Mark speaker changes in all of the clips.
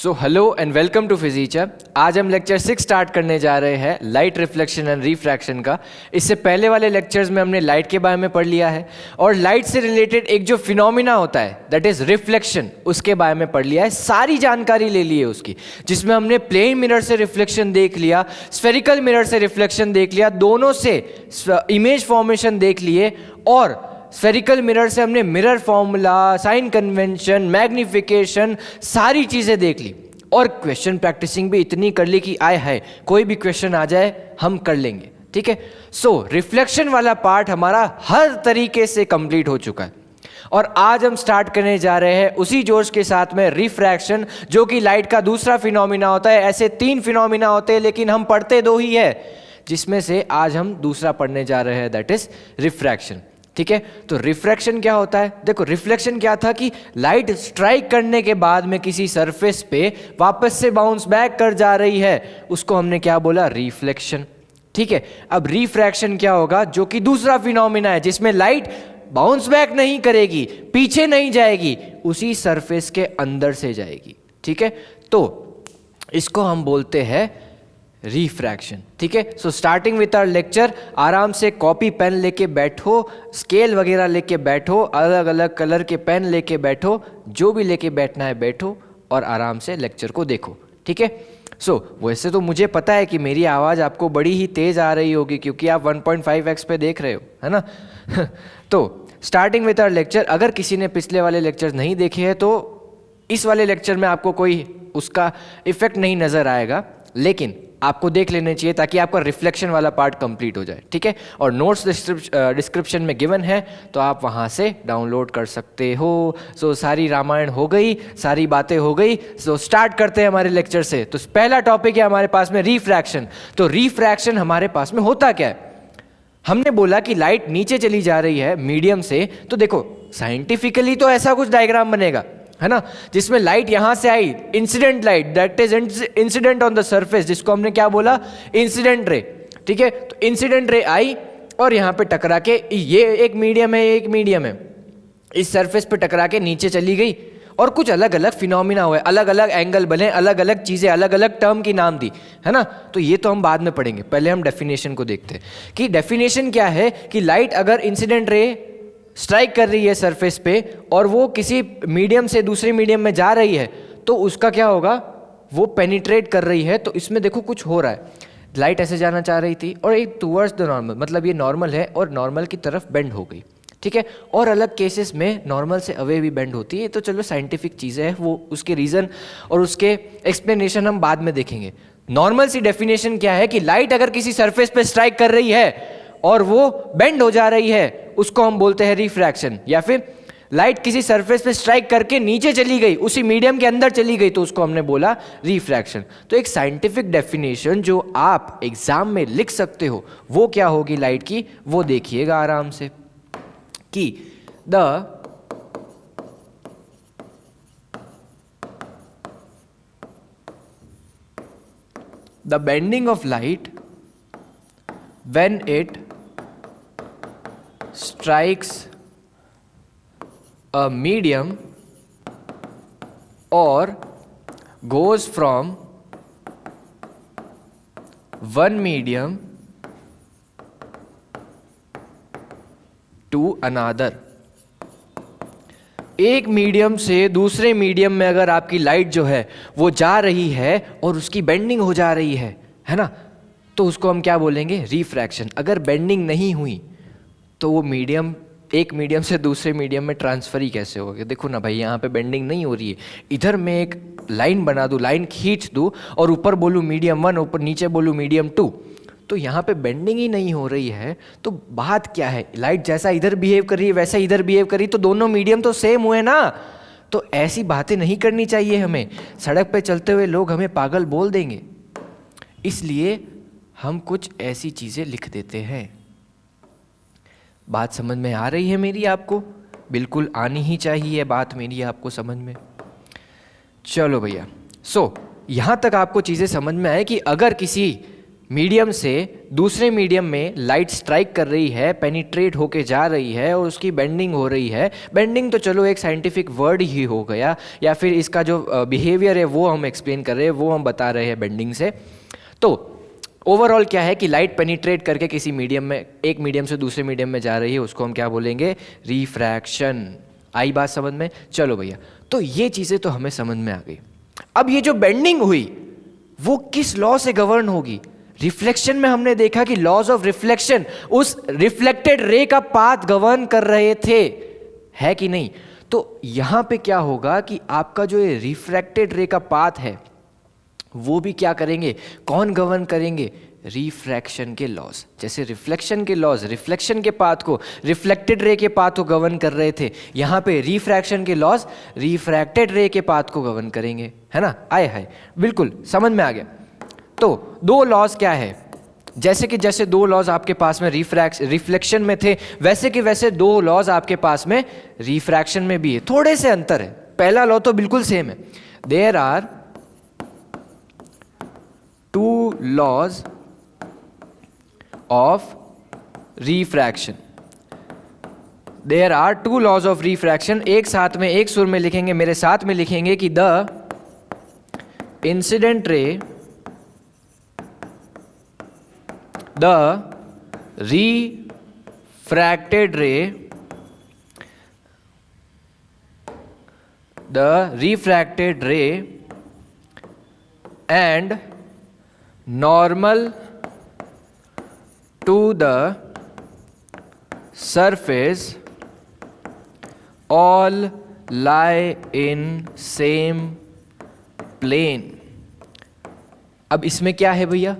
Speaker 1: So hello and welcome to फिजीचर। आज हम लेक्चर 6 स्टार्ट करने जा रहे हैं, लाइट रिफ्लेक्शन एंड रिफ्रैक्शन का। इससे पहले वाले लेक्चर्स में हमने लाइट के बारे में पढ़ लिया है और लाइट से रिलेटेड एक जो फिनोमिना होता है दैट इज रिफ्लेक्शन, उसके बारे में पढ़ लिया है। सारी जानकारी ले ली है उसकी, जिसमें हमने प्लेन मिरर से रिफ्लेक्शन देख लिया, स्फेरिकल मिरर से रिफ्लेक्शन देख लिया, दोनों से इमेज फॉर्मेशन देख लिए और स्फेरिकल मिरर से हमने mirror formula, sign convention, magnification, सारी चीज़ें देख ली और क्वेश्चन प्रैक्टिसिंग भी इतनी कर ली कि आय है कोई भी क्वेश्चन आ जाए हम कर लेंगे। ठीक है, सो रिफ्लेक्शन वाला पार्ट हमारा हर तरीके से कंप्लीट हो चुका है और आज हम स्टार्ट करने जा रहे हैं उसी जोश के साथ में रिफ्रैक्शन, जो कि लाइट का दूसरा फिनोमिना होता है। ऐसे 3 फिनोमिना होते हैं लेकिन हम पढ़ते 2 ही है, जिसमें से आज हम दूसरा पढ़ने जा रहे हैं, दैट इज रिफ्रैक्शन। ठीक है, तो रिफ्रैक्शन क्या होता है? देखो, रिफ्लेक्शन क्या था कि लाइट स्ट्राइक करने के बाद में किसी सरफेस पे वापस से बाउंस बैक कर जा रही है, उसको हमने क्या बोला? रिफ्लेक्शन। ठीक है, अब रिफ्रैक्शन क्या होगा? जो कि दूसरा फिनोमिना है जिसमें लाइट बाउंस बैक नहीं करेगी, पीछे नहीं जाएगी, उसी सरफेस के अंदर से जाएगी। ठीक है, तो इसको हम बोलते हैं रिफ्रैक्शन। ठीक है, so starting with our lecture, आराम से कॉपी पेन लेके बैठो, स्केल वगैरह लेके बैठो, अलग अलग कलर के पेन लेके बैठो, जो भी लेके बैठना है बैठो और आराम से लेक्चर को देखो। ठीक है, सो वैसे तो मुझे पता है कि मेरी आवाज़ आपको बड़ी ही तेज़ आ रही होगी क्योंकि आप 1.5x पे देख रहे हो, है ना? तो स्टार्टिंग विथ आवर लेक्चर, अगर किसी ने पिछले वाले लेक्चर नहीं देखे हैं तो इस वाले लेक्चर में आपको कोई उसका इफेक्ट नहीं नज़र आएगा, लेकिन आपको देख लेने चाहिए ताकि आपका रिफ्लेक्शन वाला पार्ट कंप्लीट हो जाए। ठीक है, और नोट्स डिस्क्रिप्शन में गिवन है तो आप वहाँ से डाउनलोड कर सकते हो। सो सारी रामायण हो गई, सारी बातें हो गई। सो स्टार्ट करते हैं हमारे लेक्चर से। तो पहला टॉपिक है हमारे पास में रिफ्रैक्शन। तो रिफ्रैक्शन हमारे पास में होता क्या है? हमने बोला कि लाइट नीचे चली जा रही है मीडियम से, तो देखो साइंटिफिकली तो ऐसा कुछ डायग्राम बनेगा, है ना, जिसमें लाइट यहां से आई, incident light, that is incident on the surface, जिसको हमने क्या बोला? Incident ray. ठीक है, तो इंसिडेंट रे आई और यहां पे टकरा के, ये एक मीडियम है, एक मीडियम है, इस सरफेस पे टकरा के नीचे चली गई और कुछ अलग अलग फिनोमिना हुए, अलग अलग एंगल बने, अलग अलग चीजें, अलग अलग टर्म की नाम दी, है ना। तो ये तो हम बाद में पढ़ेंगे, पहले हम डेफिनेशन को देखते हैं कि डेफिनेशन क्या है। कि लाइट अगर इंसिडेंट रे स्ट्राइक कर रही है सरफेस पे और वो किसी मीडियम से दूसरे मीडियम में जा रही है, तो उसका क्या होगा? वो पेनिट्रेट कर रही है। तो इसमें देखो कुछ हो रहा है, लाइट ऐसे जाना चाह रही थी और एक टूवर्ड्स द नॉर्मल, मतलब ये नॉर्मल है और नॉर्मल की तरफ बेंड हो गई। ठीक है, और अलग केसेस में नॉर्मल से अवे भी बेंड होती है। तो चलो साइंटिफिक चीज़ें हैं, वो उसके रीज़न और उसके एक्सप्लेनेशन हम बाद में देखेंगे। नॉर्मल सी डेफिनेशन क्या है कि लाइट अगर किसी सरफेस पे स्ट्राइक कर रही है और वो बेंड हो जा रही है, उसको हम बोलते हैं रिफ्रैक्शन। या फिर लाइट किसी सरफेस पे स्ट्राइक करके नीचे चली गई, उसी मीडियम के अंदर चली गई, तो उसको हमने बोला रिफ्रैक्शन। तो एक साइंटिफिक डेफिनेशन जो आप एग्जाम में लिख सकते हो वो क्या होगी लाइट की, वो देखिएगा आराम से कि the bending of light when it strikes a medium or goes from one medium to another। एक मीडियम से दूसरे मीडियम में अगर आपकी लाइट जो है वो जा रही है और उसकी बेंडिंग हो जा रही है ना, तो उसको हम क्या बोलेंगे? रिफ्रैक्शन। अगर बेंडिंग नहीं हुई तो वो मीडियम, एक मीडियम से दूसरे मीडियम में ट्रांसफर ही कैसे होगा? देखो ना भाई, यहाँ पे बेंडिंग नहीं हो रही है, इधर मैं एक लाइन बना दूँ, लाइन खींच दूँ और ऊपर बोलूँ मीडियम 1, ऊपर नीचे बोलूँ मीडियम 2, तो यहाँ पे बेंडिंग ही नहीं हो रही है। तो बात क्या है? लाइट जैसा इधर बिहेव कर रही है वैसा इधर बिहेव कर रही है, तो दोनों मीडियम तो सेम हुए ना। तो ऐसी बातें नहीं करनी चाहिए हमें, सड़क पे चलते हुए लोग हमें पागल बोल देंगे, इसलिए हम कुछ ऐसी चीज़ें लिख देते हैं। बात समझ में आ रही है मेरी आपको? बिल्कुल आनी ही चाहिए बात मेरी आपको समझ में। चलो भैया, सो यहाँ तक आपको चीज़ें समझ में आए कि अगर किसी मीडियम से दूसरे मीडियम में लाइट स्ट्राइक कर रही है, पेनिट्रेट होके जा रही है और उसकी बेंडिंग हो रही है। बेंडिंग तो चलो एक साइंटिफिक वर्ड ही हो गया, या फिर इसका जो बिहेवियर है वो हम एक्सप्लेन कर रहे हैं, वो हम बता रहे हैं बेंडिंग से। तो ओवरऑल क्या है कि लाइट पेनिट्रेट करके किसी मीडियम में, एक मीडियम से दूसरे मीडियम में जा रही है, उसको हम क्या बोलेंगे? रिफ्रैक्शन। आई बात समझ में? चलो भैया, तो ये चीज़ें तो हमें समझ में आ गई। अब ये जो बेंडिंग हुई वो किस लॉ से गवर्न होगी? रिफ्लेक्शन में हमने देखा कि लॉज ऑफ रिफ्लेक्शन उस रिफ्लेक्टेड रे का पाथ गवर्न कर रहे थे, है कि नहीं? तो यहां पे क्या होगा कि आपका जो ये रिफ्रैक्टेड रे का पाथ है वो भी क्या करेंगे? कौन गवर्न करेंगे? रिफ्रैक्शन के लॉज। जैसे रिफ्लेक्शन के लॉज रिफ्लेक्शन के पाथ को, रिफ्लेक्टेड रे के पाथ को गवर्न कर रहे थे, यहाँ पे रिफ्रैक्शन के लॉज रिफ्रैक्टेड रे के पाथ को गवर्न करेंगे, है ना? आए हाय, बिल्कुल समझ में आ गया। तो दो लॉज क्या है? जैसे दो लॉज आपके पास में रिफ्लेक्शन में थे, वैसे कि वैसे दो लॉज आपके पास में रिफ्रैक्शन में भी है। थोड़े से अंतर है, पहला लॉ तो बिल्कुल सेम है। There are two laws of refraction. There are two laws of refraction. एक साथ में, एक सुर में लिखेंगे, मेरे साथ में लिखेंगे कि द इंसिडेंट रे, the refracted ray, the refracted ray and normal to the surface all lie in same plane। अब इसमें क्या है भैया?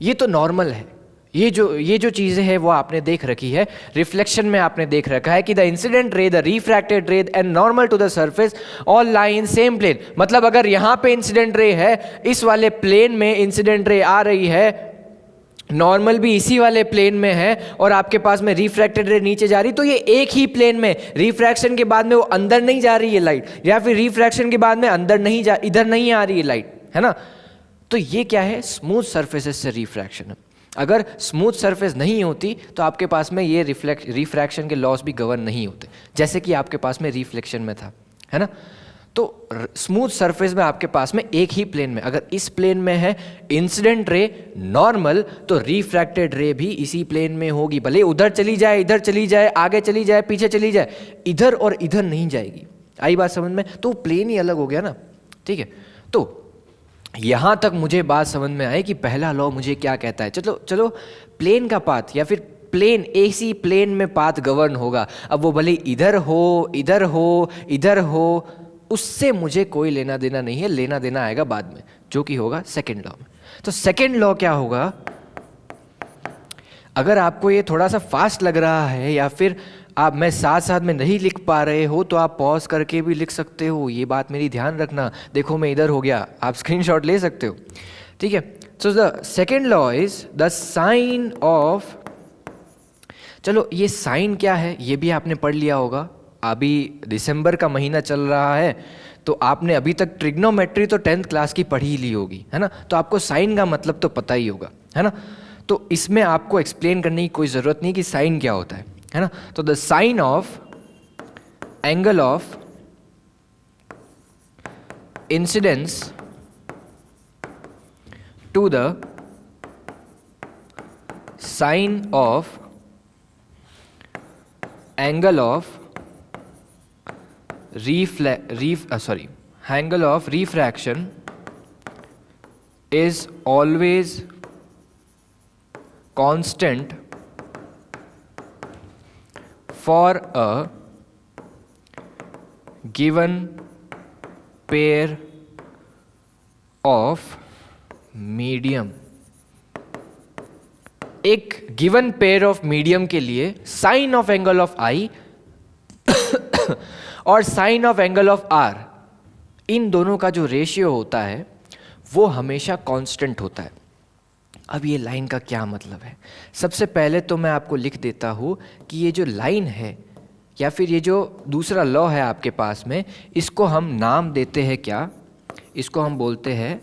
Speaker 1: ये तो नॉर्मल है, ये जो चीज़ें हैं वो आपने देख रखी है। रिफ्लेक्शन में आपने देख रखा है कि the incident ray, the refracted ray and normal to the surface all lie in same plane. मतलब अगर यहाँ पे इंसिडेंट रे है, इस वाले प्लेन में इंसिडेंट रे आ रही है, नॉर्मल भी इसी वाले प्लेन में है, और आपके पास में रिफ्रैक्टेड रे नीचे जा रही, तो ये एक ही प्लेन में, रिफ्रैक्शन के बाद में वो अंदर नहीं जा रही है लाइट, या फिर रिफ्रैक्शन के बाद में अंदर नहीं जा, इधर नहीं आ रही है लाइट, है ना? तो ये क्या है? स्मूथ सरफेसेस से रिफ्रैक्शन है। अगर स्मूथ सरफेस नहीं होती तो आपके पास में ये रिफ्रैक्शन के लॉस भी गवर्न नहीं होते, जैसे कि आपके पास में रिफ्लेक्शन में था, है ना? तो स्मूथ सरफेस में आपके पास में एक ही प्लेन में, अगर इस प्लेन में है इंसिडेंट रे नॉर्मल, तो रिफ्रैक्टेड रे भी इसी प्लेन में होगी। भले उधर चली जाए, इधर चली जाए, आगे चली जाए, पीछे चली जाए, इधर और इधर नहीं जाएगी। आई बात समझ में? तो प्लेन ही अलग हो गया ना, ठीक है? तो यहाँ तक मुझे बात समझ में आई कि पहला लॉ मुझे क्या कहता है। चलो प्लेन का पाथ, या फिर प्लेन, एसी प्लेन में पाथ गवर्न होगा। अब वो भले इधर हो, इधर हो, इधर हो, उससे मुझे कोई लेना देना नहीं है, लेना देना आएगा बाद में, जो कि होगा सेकेंड लॉ में। तो सेकेंड लॉ क्या होगा? अगर आपको ये थोड़ा सा फास्ट लग रहा है, या फिर आप मैं साथ साथ में नहीं लिख पा रहे हो, तो आप पॉज करके भी लिख सकते हो। ये बात मेरी ध्यान रखना। देखो मैं इधर हो गया, आप स्क्रीनशॉट ले सकते हो, ठीक है? So the second law is the sine of, चलो ये साइन क्या है ये भी आपने पढ़ लिया होगा। अभी दिसंबर का महीना चल रहा है, तो आपने अभी तक ट्रिग्नोमेट्री तो 10th क्लास की पढ़ी ही ली होगी, है ना? तो आपको साइन का मतलब तो पता ही होगा, है ना? तो इसमें आपको एक्सप्लेन करने की कोई ज़रूरत नहीं कि साइन क्या होता है ना? तो the sine of angle of incidence to the sine of angle of angle of refraction is always constant for a given pair of medium। एक गिवन पेयर ऑफ मीडियम के लिए साइन ऑफ एंगल ऑफ आई और sine of angle of r, इन दोनों का जो ratio होता है वो हमेशा कांस्टेंट होता है। अब ये लाइन का क्या मतलब है? सबसे पहले तो मैं आपको लिख देता हूँ कि ये जो लाइन है, या फिर ये जो दूसरा लॉ है आपके पास में, इसको हम नाम देते हैं क्या? इसको हम बोलते हैं,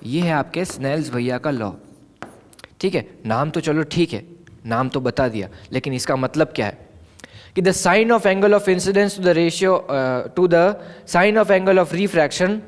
Speaker 1: ये है आपके स्नेल्स भैया का लॉ। ठीक है, नाम तो चलो ठीक है, नाम तो बता दिया, लेकिन इसका मतलब क्या है कि the sine of angle of incidence to the ratio to the sine of angle of refraction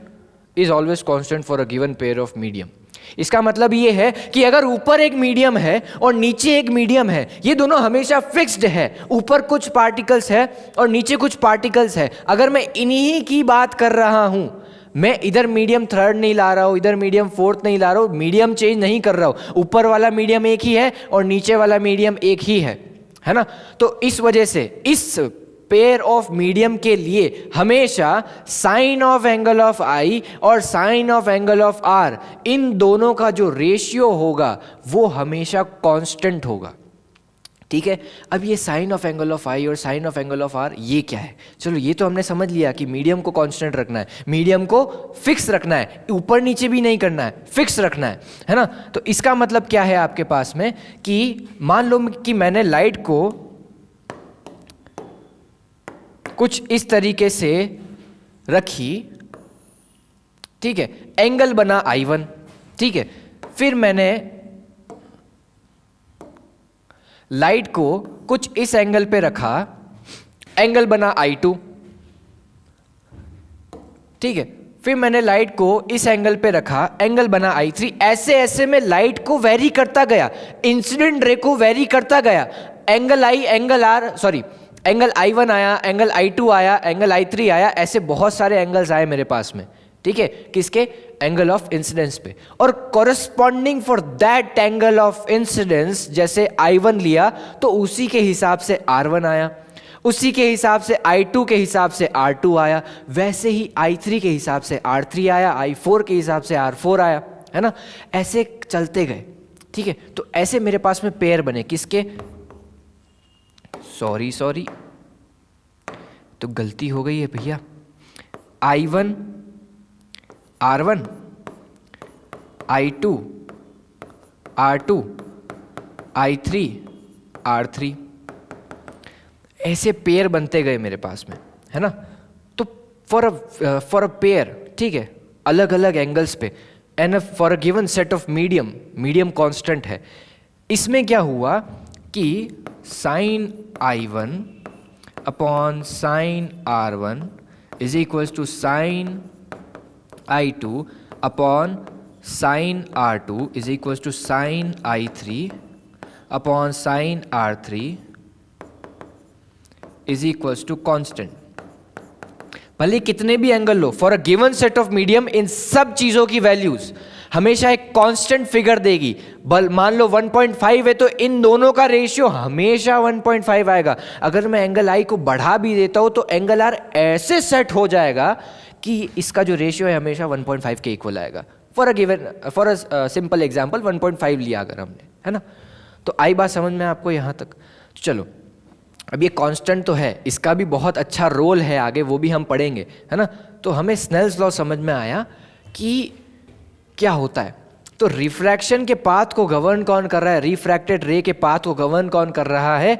Speaker 1: is always constant for a given pair of medium. इसका मतलब ये है कि अगर ऊपर एक मीडियम है और नीचे एक मीडियम है, ये दोनों हमेशा फिक्स्ड है, ऊपर कुछ पार्टिकल्स है और नीचे कुछ पार्टिकल्स है। अगर मैं इन्हीं की बात कर रहा हूं, मैं इधर मीडियम थर्ड नहीं ला रहा हूं, इधर मीडियम फोर्थ नहीं ला रहा हूं, मीडियम चेंज नहीं कर रहा हूं, ऊपर वाला मीडियम एक ही है और नीचे वाला मीडियम एक ही है ना। तो इस वजह से इस पेयर ऑफ मीडियम के लिए हमेशा साइन ऑफ एंगल ऑफ आई और sine of angle of r, इन दोनों का जो रेशियो होगा वो हमेशा कांस्टेंट होगा। ठीक है, अब ये साइन ऑफ एंगल ऑफ आई और sine of angle of R ये क्या है? चलो ये तो हमने समझ लिया कि मीडियम को कांस्टेंट रखना है, मीडियम को फिक्स रखना है, ऊपर नीचे भी नहीं करना है, फिक्स रखना है ना। तो इसका मतलब क्या है आपके पास में कि मान लो कि मैंने लाइट को कुछ इस तरीके से रखी, ठीक है, एंगल बना I1, ठीक है, फिर मैंने लाइट को कुछ इस एंगल पे रखा, एंगल बना I2, ठीक है, फिर मैंने लाइट को इस एंगल पे रखा, एंगल बना I3। ऐसे ऐसे में लाइट को वेरी करता गया, इंसिडेंट रे को वेरी करता गया, angle I, angle R, sorry angle I1 आया, एंगल I2 आया, एंगल I3 आया, ऐसे बहुत सारे एंगल्स आए मेरे पास में, ठीक है, किसके? एंगल ऑफ इंसिडेंस पे। और corresponding for that angle of incidence जैसे I1 लिया तो उसी के हिसाब से R1 आया, उसी के हिसाब से I2 के हिसाब से R2 आया, वैसे ही I3 के हिसाब से R3 आया, I4 के हिसाब से R4 आया, है ना। ऐसे चलते गए, ठीक है। तो ऐसे मेरे पास में पेयर बने, किसके? सॉरी तो गलती हो गई है भैया, I1 R1, I2 R2, I3 R3, ऐसे पेयर बनते गए मेरे पास में, है ना। तो फॉर अ पेयर, ठीक है, अलग अलग एंगल्स पे, and for a given set of medium constant है। इसमें क्या हुआ कि sine I1 upon sine R1 is equals to sine I2 upon sine R2 is equals to sine I3 upon sine R3 is equals to constant. भले कितने भी angle लो, for a given set of medium, इन सब चीजों की values हमेशा एक कांस्टेंट फिगर देगी। मान लो 1.5 है तो इन दोनों का रेशियो हमेशा 1.5 आएगा। अगर मैं एंगल आई को बढ़ा भी देता हूं तो एंगल आर ऐसे सेट हो जाएगा कि इसका जो रेशियो है हमेशा 1.5 के इक्वल आएगा। फॉर अ सिंपल एग्जांपल 1.5 लिया अगर हमने, है ना। तो आई बात समझ में आपको यहाँ तक? तो चलो, अब ये कांस्टेंट तो है, इसका भी बहुत अच्छा रोल है, आगे वो भी हम पढ़ेंगे, है ना। तो हमें स्नेल्स लॉ समझ में आया कि क्या होता है। तो रिफ्रैक्शन के पाथ को गवर्न कौन कर रहा है? रिफ्रैक्टेड रे के पाथ को गवर्न कौन कर रहा है?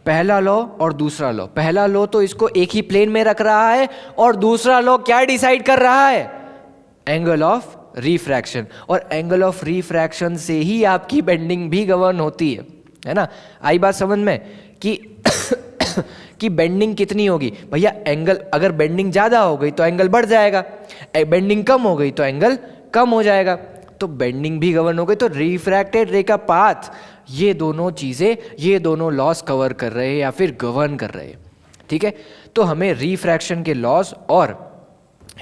Speaker 1: पहला लॉ और दूसरा लॉ। पहला लॉ तो इसको एक ही प्लेन में रख रहा है और दूसरा लॉ क्या डिसाइड कर रहा है? Angle of refraction. और एंगल ऑफ रिफ्रैक्शन से ही आपकी बेंडिंग भी गवर्न होती है ना। आई बात समझ में कि कि बेंडिंग कितनी होगी भैया? एंगल, अगर बेंडिंग ज़्यादा हो गई तो एंगल बढ़ जाएगा, बेंडिंग कम हो गई तो एंगल कम हो जाएगा। तो बेंडिंग भी गवर्न हो गई, तो रिफ्रैक्टेड रे का पाथ, ये दोनों चीज़ें, ये दोनों लॉस कवर कर रहे हैं या फिर गवर्न कर रहे हैं, ठीक है। तो हमें रिफ्रैक्शन के लॉस और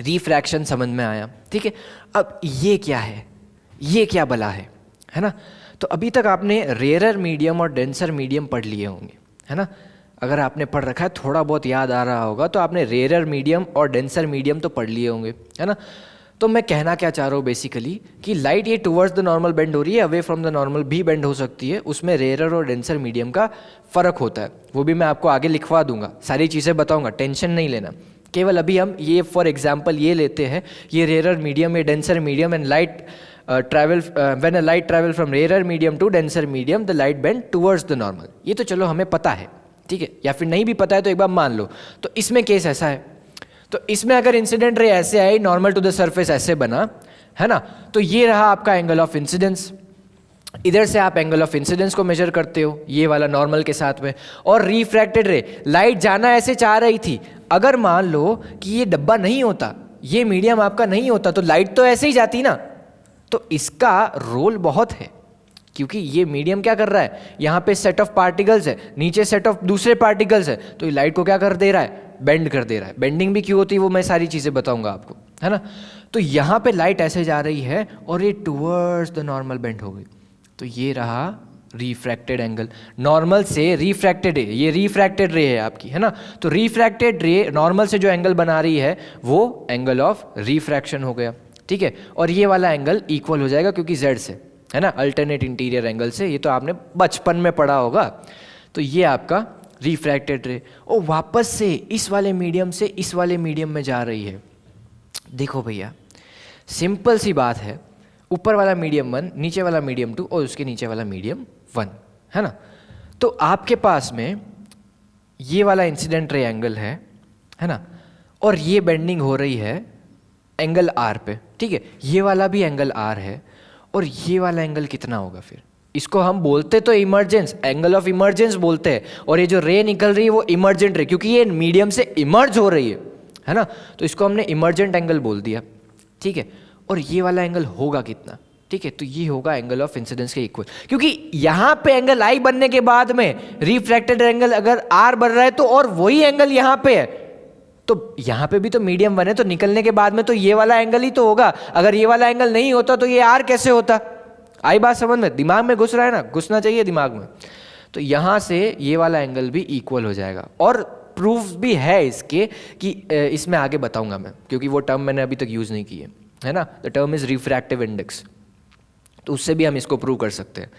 Speaker 1: रिफ्रैक्शन समझ में आया, ठीक है। अब ये क्या है, ये क्या बला है ना। तो अभी तक आपने रेयरर मीडियम और डेंसर मीडियम पढ़ लिए होंगे, है ना। अगर आपने पढ़ रखा है, थोड़ा बहुत याद आ रहा होगा, तो आपने रेयरर मीडियम और डेंसर मीडियम तो पढ़ लिए होंगे, है ना। तो मैं कहना क्या चाह रहा हूँ बेसिकली कि लाइट ये टुवर्ड्स द नॉर्मल बेंड हो रही है, अवे फ्रॉम द नॉर्मल भी बेंड हो सकती है, उसमें रेयरर और डेंसर मीडियम का फ़र्क होता है। वो भी मैं आपको आगे लिखवा दूंगा, सारी चीज़ें बताऊंगा, टेंशन नहीं लेना। केवल अभी हम ये फॉर एग्जाम्पल ये लेते हैं, ये रेयरर मीडियम, ये denser medium, and light travel when a light travel from rarer medium to denser medium the light bend towards the normal. ये तो चलो हमें पता है, ठीक है, या फिर नहीं भी पता है तो एक बार मान लो। तो इसमें केस ऐसा है, तो इसमें अगर इंसिडेंट रे ऐसे आई, नॉर्मल टू द सरफेस ऐसे बना, है ना, तो ये रहा आपका एंगल ऑफ इंसिडेंस। इधर से आप एंगल ऑफ इंसिडेंस को मेजर करते हो ये वाला नॉर्मल के साथ में, और रिफ्रैक्टेड रे, लाइट जाना ऐसे चाह रही थी, अगर मान लो कि ये डब्बा नहीं होता, ये मीडियम आपका नहीं होता, तो लाइट तो ऐसे ही जाती ना। तो इसका रोल बहुत है, क्योंकि ये मीडियम क्या कर रहा है, यहाँ पे सेट ऑफ पार्टिकल्स है, नीचे सेट ऑफ दूसरे पार्टिकल्स है, तो ये लाइट को क्या कर दे रहा है, बेंड कर दे रहा है। बेंडिंग भी क्यों होती है वो मैं सारी चीज़ें बताऊंगा आपको, है ना। तो यहाँ पे लाइट ऐसे जा रही है और ये टूवर्ड्स द नॉर्मल बेंड हो गई, तो ये रहा रिफ्रैक्टेड एंगल। नॉर्मल से रिफ्रैक्टेड है, ये रिफ्रैक्टेड रे है आपकी, है ना। तो रिफ्रैक्टेड रे नॉर्मल से जो एंगल बना रही है वो एंगल ऑफ रिफ्रैक्शन हो गया, ठीक है। और ये वाला एंगल इक्वल हो जाएगा क्योंकि जेड से, है ना, अल्टरनेट इंटीरियर एंगल से, ये तो आपने बचपन में पढ़ा होगा। तो ये आपका रिफ्रैक्टेड रे और वापस से इस वाले मीडियम से इस वाले मीडियम में जा रही है। देखो भैया, सिंपल सी बात है, ऊपर वाला मीडियम 1, नीचे वाला मीडियम 2 और उसके नीचे वाला मीडियम 1, है ना। तो आपके पास में ये वाला इंसिडेंट रे एंगल है ना, और ये बेंडिंग हो रही है एंगल आर पे, ठीक है। ये वाला भी एंगल आर है, और ये वाला एंगल कितना होगा फिर, इसको हम बोलते तो इमर्जेंस, एंगल ऑफ इमर्जेंस बोलते हैं। और ये जो रे निकल रही है वो इमर्जेंट रे, क्योंकि ये मीडियम से इमर्ज हो रही है ना, तो इसको हमने इमर्जेंट एंगल बोल दिया, ठीक है। और ये वाला एंगल होगा कितना, ठीक है, तो ये होगा एंगल ऑफ इंसिडेंस के इक्वल, क्योंकि यहाँ पे एंगल आई बनने के बाद में रिफ्रैक्टेड एंगल अगर आर बन रहा है तो और वही एंगल यहाँ पे है, तो यहाँ पे भी तो मीडियम बने, तो निकलने के बाद में तो ये वाला एंगल ही तो होगा। अगर ये वाला एंगल नहीं होता तो ये आर कैसे होता। आई बात समझ में, दिमाग में घुस रहा है ना, घुसना चाहिए दिमाग में। तो यहाँ से ये वाला एंगल भी इक्वल हो जाएगा, और प्रूफ भी है इसके कि इसमें आगे बताऊंगा मैं, क्योंकि वो टर्म मैंने अभी तक यूज़ नहीं की है ना। The term is refractive index, तो उससे भी हम इसको प्रूव कर सकते हैं।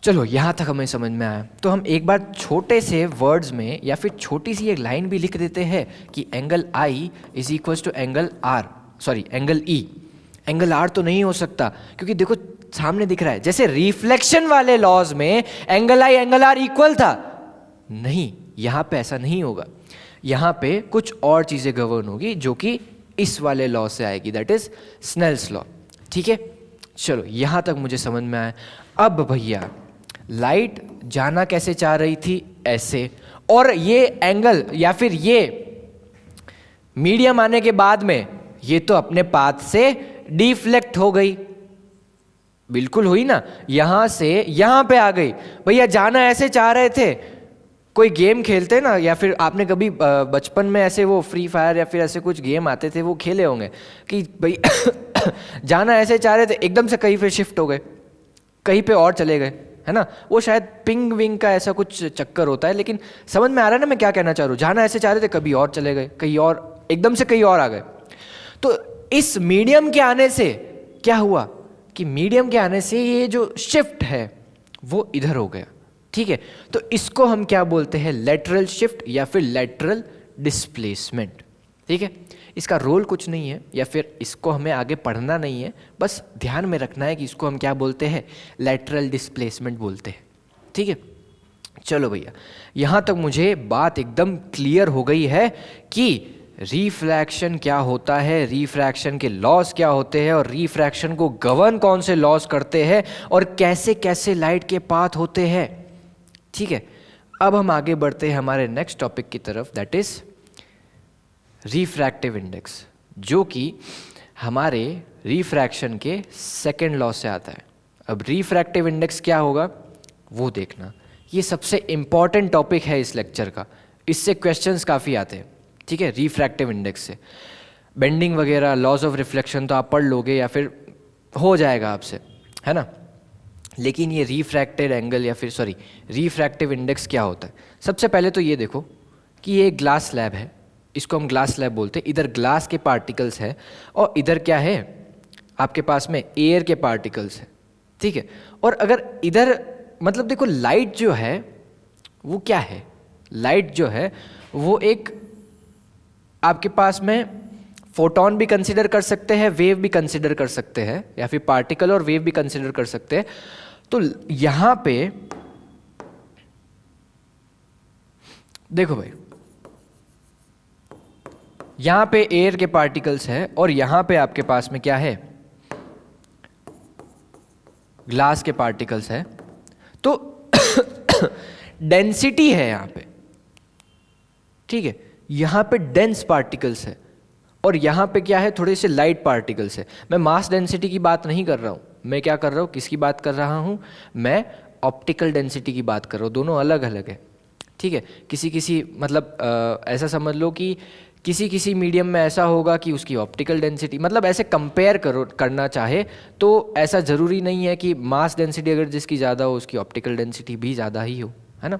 Speaker 1: चलो यहाँ तक हमें समझ में आया, तो हम एक बार छोटे से वर्ड्स में या फिर छोटी सी एक लाइन भी लिख देते हैं कि angle I is equal to angle are, sorry angle E. Angle R तो नहीं हो सकता, क्योंकि देखो सामने दिख रहा है, जैसे रिफ्लेक्शन वाले लॉज में angle I angle R equal था, नहीं, यहाँ पे ऐसा नहीं होगा। यहाँ पे कुछ और चीज़ें गवर्न होगी जो कि इस वाले लॉ से आएगी, दैट इज स्नेल्स लॉ, ठीक है। चलो यहाँ तक मुझे समझ में आया। अब भैया लाइट जाना कैसे चाह रही थी, ऐसे, और ये एंगल या फिर ये मीडियम आने के बाद में ये तो अपने पाथ से डिफ्लेक्ट हो गई, बिल्कुल हुई ना, यहां से यहां पे आ गई। भैया जाना ऐसे चाह रहे थे, कोई गेम खेलते ना, या फिर आपने कभी बचपन में ऐसे वो फ्री फायर या फिर ऐसे कुछ गेम आते थे वो खेले होंगे कि भाई जाना ऐसे चाह रहे थे, एकदम से कहीं पे शिफ्ट हो गए, कहीं पे और चले गए, है ना। वो शायद पिंग विंग का ऐसा कुछ चक्कर होता है, लेकिन समझ में आ रहा है ना मैं क्या कहना चाह रहा हूँ। जाना ऐसे चाह रहे थे, कभी और चले गए, कहीं और, एकदम से कहीं और आ गए। तो इस मीडियम के आने से क्या हुआ कि मीडियम के आने से ये जो शिफ्ट है वो इधर हो गया, ठीक है। तो इसको हम क्या बोलते हैं, लेटरल शिफ्ट या फिर लेटरल डिस्प्लेसमेंट, ठीक है। इसका रोल कुछ नहीं है, या फिर इसको हमें आगे पढ़ना नहीं है, बस ध्यान में रखना है कि इसको हम क्या बोलते हैं, लेटरल डिस्प्लेसमेंट बोलते हैं, ठीक है। चलो भैया, यहाँ तक मुझे बात एकदम क्लियर हो गई है कि रिफ्रैक्शन क्या होता है, रिफ्रैक्शन के लॉस क्या होते हैं, और रिफ्रैक्शन को गवर्न कौन से लॉस करते हैं, और कैसे कैसे लाइट के पाथ होते हैं, ठीक है। अब हम आगे बढ़ते हैं हमारे नेक्स्ट टॉपिक की तरफ, दैट इज रिफ्रैक्टिव इंडेक्स, जो कि हमारे रिफ्रैक्शन के सेकेंड लॉ से आता है। अब रिफ्रैक्टिव इंडेक्स क्या होगा वो देखना, ये सबसे इंपॉर्टेंट टॉपिक है इस लेक्चर का, इससे क्वेश्चंस काफ़ी आते हैं, ठीक है। रिफ्रैक्टिव इंडेक्स से बेंडिंग वगैरह, लॉज ऑफ रिफ्लेक्शन तो आप पढ़ लोगे या फिर हो जाएगा आपसे, है ना। लेकिन ये रिफ्रैक्टेड एंगल या फिर सॉरी रिफ्रैक्टिव इंडेक्स क्या होता है, सबसे पहले तो ये देखो कि ये एक ग्लास स्लैब है, इसको हम ग्लास स्लैब बोलते हैं। इधर ग्लास के पार्टिकल्स है और इधर क्या है आपके पास में एयर के पार्टिकल्स है, ठीक है। और अगर इधर मतलब देखो लाइट जो है वो क्या है, लाइट जो है वो एक आपके पास में फोटोन भी कंसिडर कर सकते हैं, वेव भी कंसिडर कर सकते हैं, या फिर पार्टिकल और वेव भी कंसिडर कर सकते हैं। तो यहां पे देखो भाई, यहां पे एयर के पार्टिकल्स है और यहां पे आपके पास में क्या है, ग्लास के पार्टिकल्स है, तो डेंसिटी है यहाँ पे, ठीक है, यहाँ पे डेंस पार्टिकल्स है और यहाँ पे क्या है, थोड़े से लाइट पार्टिकल्स है। मैं मास डेंसिटी की बात नहीं कर रहा हूँ, मैं क्या कर रहा हूँ, किसकी बात कर रहा हूँ, मैं ऑप्टिकल डेंसिटी की बात कर रहा हूँ। दोनों अलग अलग है, ठीक है। किसी किसी मतलब ऐसा समझ लो कि किसी किसी मीडियम में ऐसा होगा कि उसकी ऑप्टिकल डेंसिटी, मतलब ऐसे कंपेयर करना चाहे तो ऐसा ज़रूरी नहीं है कि मास डेंसिटी अगर जिसकी ज़्यादा हो उसकी ऑप्टिकल डेंसिटी भी ज़्यादा ही हो, है ना।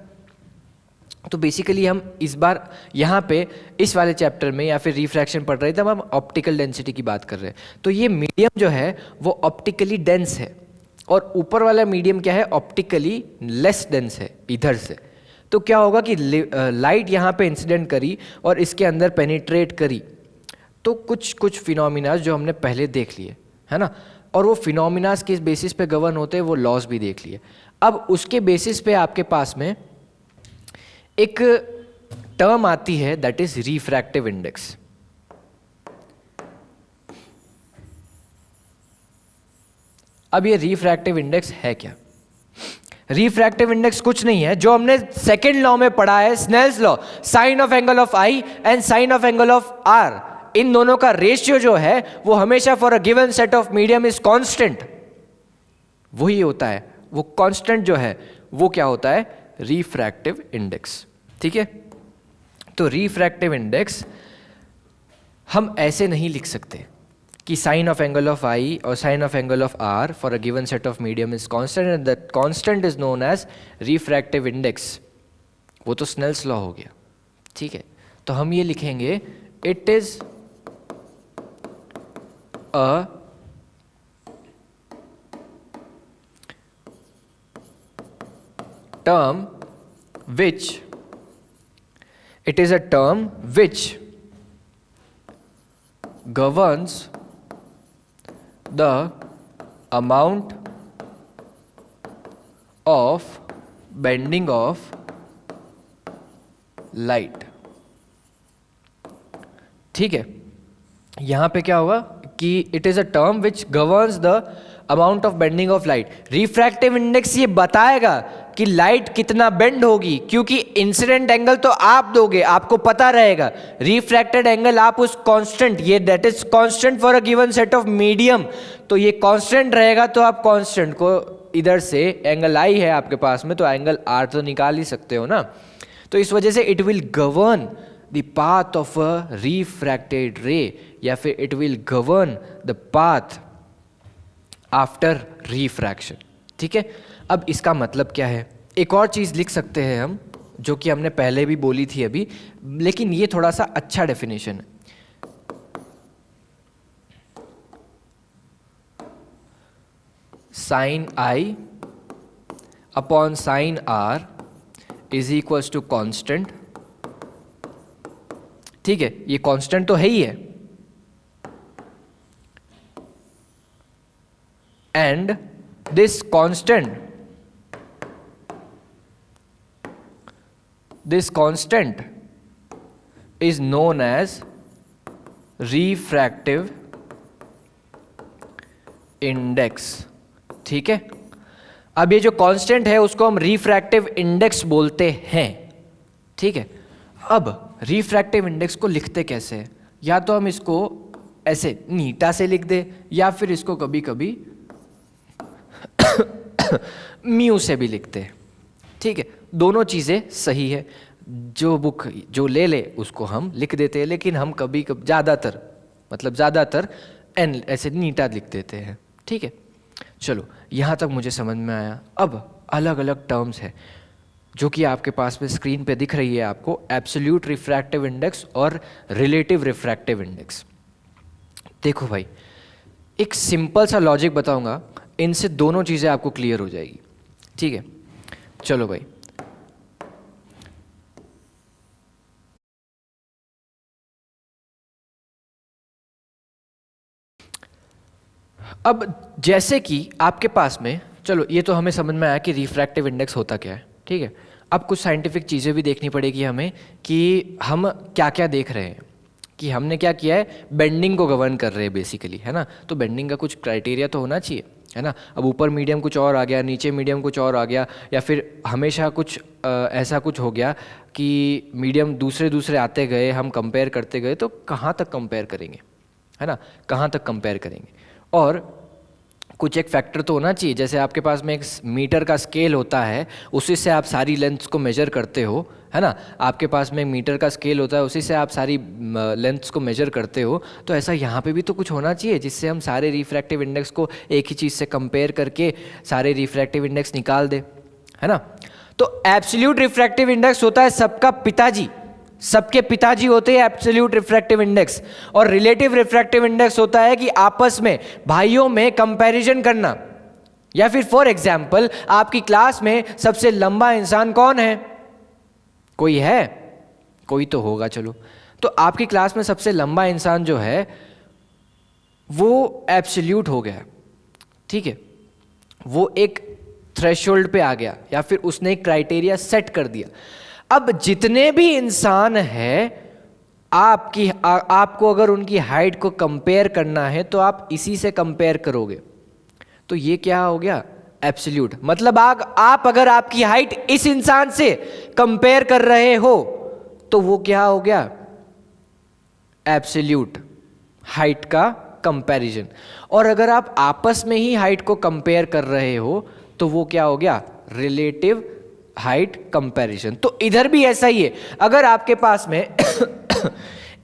Speaker 1: तो बेसिकली हम इस बार यहाँ पे इस वाले चैप्टर में या फिर रिफ्रैक्शन पढ़ रहे थे, हम ऑप्टिकल डेंसिटी की बात कर रहे हैं। तो ये मीडियम जो है वो ऑप्टिकली डेंस है और ऊपर वाला मीडियम क्या है, ऑप्टिकली लेस डेंस है इधर से। तो क्या होगा कि लाइट यहाँ पे इंसिडेंट करी और इसके अंदर पेनिट्रेट करी, तो कुछ कुछ फिनोमिनाज जो हमने पहले देख लिए, है ना, और वो फिनोमिनाज किस बेसिस पे गवर्न होते हैं वो लॉज भी देख लिए। अब उसके बेसिस पे आपके पास में एक टर्म आती है दैट इज रिफ्रैक्टिव इंडेक्स। अब ये रिफ्रैक्टिव इंडेक्स है क्या? रिफ्रैक्टिव इंडेक्स कुछ नहीं है, जो हमने सेकेंड लॉ में पढ़ा है, Snell's law, sine of angle of i and sine of angle of r, इन दोनों का रेशियो जो है वो हमेशा for a given set of medium is constant, वही होता है। वो कांस्टेंट जो है वो क्या होता है, रिफ्रैक्टिव इंडेक्स, ठीक है। तो रिफ्रैक्टिव इंडेक्स हम ऐसे नहीं लिख सकते कि साइन ऑफ एंगल ऑफ आई और sine of angle of R for a given set of medium is constant and that constant is known as refractive index. वो तो स्नेल्स लॉ हो गया, ठीक है। तो हम ये लिखेंगे, it is a term which governs the amount of bending of light, ठीक है। यहां पे क्या होगा कि it is a term which governs the amount of bending of light. Refractive index ये बताएगा कि लाइट कितना बेंड होगी, क्योंकि इंसिडेंट एंगल तो आप दोगे, आपको पता रहेगा, रिफ्रैक्टेड एंगल आप उस कांस्टेंट, ये that is constant for a given set of medium, तो ये कांस्टेंट रहेगा, तो आप कांस्टेंट को इधर से, एंगल आई है आपके पास में तो एंगल आर तो निकाल ही सकते हो ना। तो इस वजह से it will govern the path of a refracted रे, या फिर it will govern the path after refraction, ठीक है। अब इसका मतलब क्या है, एक और चीज़ लिख सकते हैं हम, जो कि हमने पहले भी बोली थी अभी, लेकिन ये थोड़ा सा अच्छा डेफिनेशन है। Sine I upon sine are is equals to constant, ठीक है, ये कांस्टेंट तो है ही है, and this constant is known as refractive index, ठीक है। अब ये जो कांस्टेंट है उसको हम रिफ्रैक्टिव इंडेक्स बोलते हैं, ठीक है। अब रिफ्रैक्टिव इंडेक्स को लिखते कैसे हैं, या तो हम इसको ऐसे नीटा से लिख दे, या फिर इसको कभी कभी म्यू से भी लिखते हैं, ठीक है। दोनों चीज़ें सही है, जो बुक जो ले ले उसको हम लिख देते हैं, लेकिन हम कभी कभी ज़्यादातर एन ऐसे नीटा लिख देते हैं, ठीक है। चलो यहाँ तक मुझे समझ में आया। अब अलग अलग टर्म्स है जो कि आपके पास में स्क्रीन पे दिख रही है आपको, एब्सोल्यूट रिफ्रैक्टिव इंडेक्स और रिलेटिव रिफ्रैक्टिव इंडेक्स। देखो भाई, एक सिंपल सा लॉजिक बताऊंगा, इनसे दोनों चीज़ें आपको क्लियर हो जाएगी, ठीक है। चलो भाई, अब जैसे कि आपके पास में, चलो ये तो हमें समझ में आया कि रिफ्रैक्टिव इंडेक्स होता क्या है, ठीक है। अब कुछ साइंटिफिक चीज़ें भी देखनी पड़ेगी हमें कि हम क्या क्या देख रहे हैं, कि हमने क्या किया है, बेंडिंग को गवर्न कर रहे हैं बेसिकली, है ना। तो बेंडिंग का कुछ क्राइटेरिया तो होना चाहिए, है ना। अब ऊपर मीडियम कुछ और आ गया, नीचे मीडियम कुछ और आ गया, या फिर हमेशा कुछ ऐसा कुछ हो गया कि मीडियम दूसरे दूसरे आते गए, हम कंपेयर करते गए, तो कहाँ तक कंपेयर करेंगे, है ना, कहाँ तक कंपेयर करेंगे। और कुछ एक फैक्टर तो होना चाहिए, जैसे आपके पास में एक मीटर का स्केल होता है, उसी से आप सारी लेंथ्स को मेजर करते हो, है ना। आपके पास में मीटर का स्केल होता है, उसी से आप सारी लेंथ्स को मेजर करते हो। तो ऐसा यहाँ पे भी तो कुछ होना चाहिए जिससे हम सारे रिफ्रैक्टिव इंडेक्स को एक ही चीज़ से कंपेयर करके सारे रिफ्रैक्टिव इंडेक्स निकाल दे, है ना। तो एब्सोल्यूट रिफ्रैक्टिव इंडेक्स होता है सबका पिताजी, सबके पिताजी होते हैं एब्सोल्यूट रिफ्रैक्टिव इंडेक्स। और रिलेटिव रिफ्रैक्टिव इंडेक्स होता है कि आपस में भाइयों में कंपैरिजन करना। या फिर फॉर एग्जांपल आपकी क्लास में सबसे लंबा इंसान कौन है, कोई है, कोई तो होगा, चलो। तो आपकी क्लास में सबसे लंबा इंसान जो है वो एब्सोल्यूट हो गया, ठीक है, वो एक थ्रेशोल्ड पे आ गया, या फिर उसने एक क्राइटेरिया सेट कर दिया। अब जितने भी इंसान हैं आपको अगर उनकी हाइट को कंपेयर करना है तो आप इसी से कंपेयर करोगे। तो ये क्या हो गया, एब्सोल्यूट। मतलब आप अगर आपकी हाइट इस इंसान से कंपेयर कर रहे हो तो वो क्या हो गया, एब्सोल्यूट हाइट का कंपैरिजन। और अगर आप आपस में ही हाइट को कंपेयर कर रहे हो तो वो क्या हो गया, रिलेटिव हाइट कंपैरिजन। तो इधर भी ऐसा ही है, अगर आपके पास में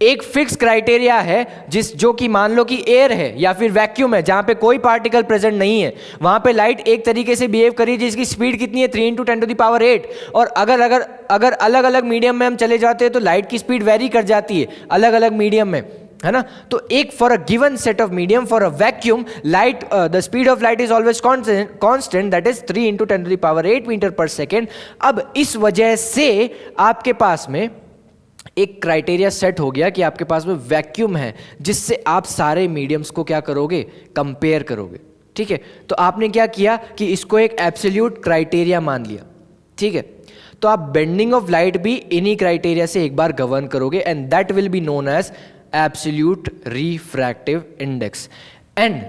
Speaker 1: एक फिक्स क्राइटेरिया है जो कि मान लो कि एयर है या फिर वैक्यूम है, जहां पे कोई पार्टिकल प्रेजेंट नहीं है, वहां पे लाइट एक तरीके से बिहेव करी जिसकी स्पीड कितनी है 3 × 10⁸। और अगर अलग अलग मीडियम में हम चले जाते हैं तो लाइट की स्पीड वेरी कर जाती है अलग अलग मीडियम में, है ना। तो एक for a given set of medium for a vacuum light the speed of light is always constant, that is 3 × 10⁸ metre per second. अब इस वजह से आपके पास में एक क्राइटेरिया सेट हो गया कि आपके पास में वैक्यूम है जिससे आप सारे मीडियम्स को क्या करोगे, कंपेयर करोगे, ठीक है। तो आपने क्या किया कि इसको एक एब्सोल्यूट क्राइटेरिया मान लिया, ठीक है। तो आप बेंडिंग ऑफ लाइट भी इन्हीं क्राइटेरिया से एक बार गवर्न करोगे, and that will be known as absolute refractive index. And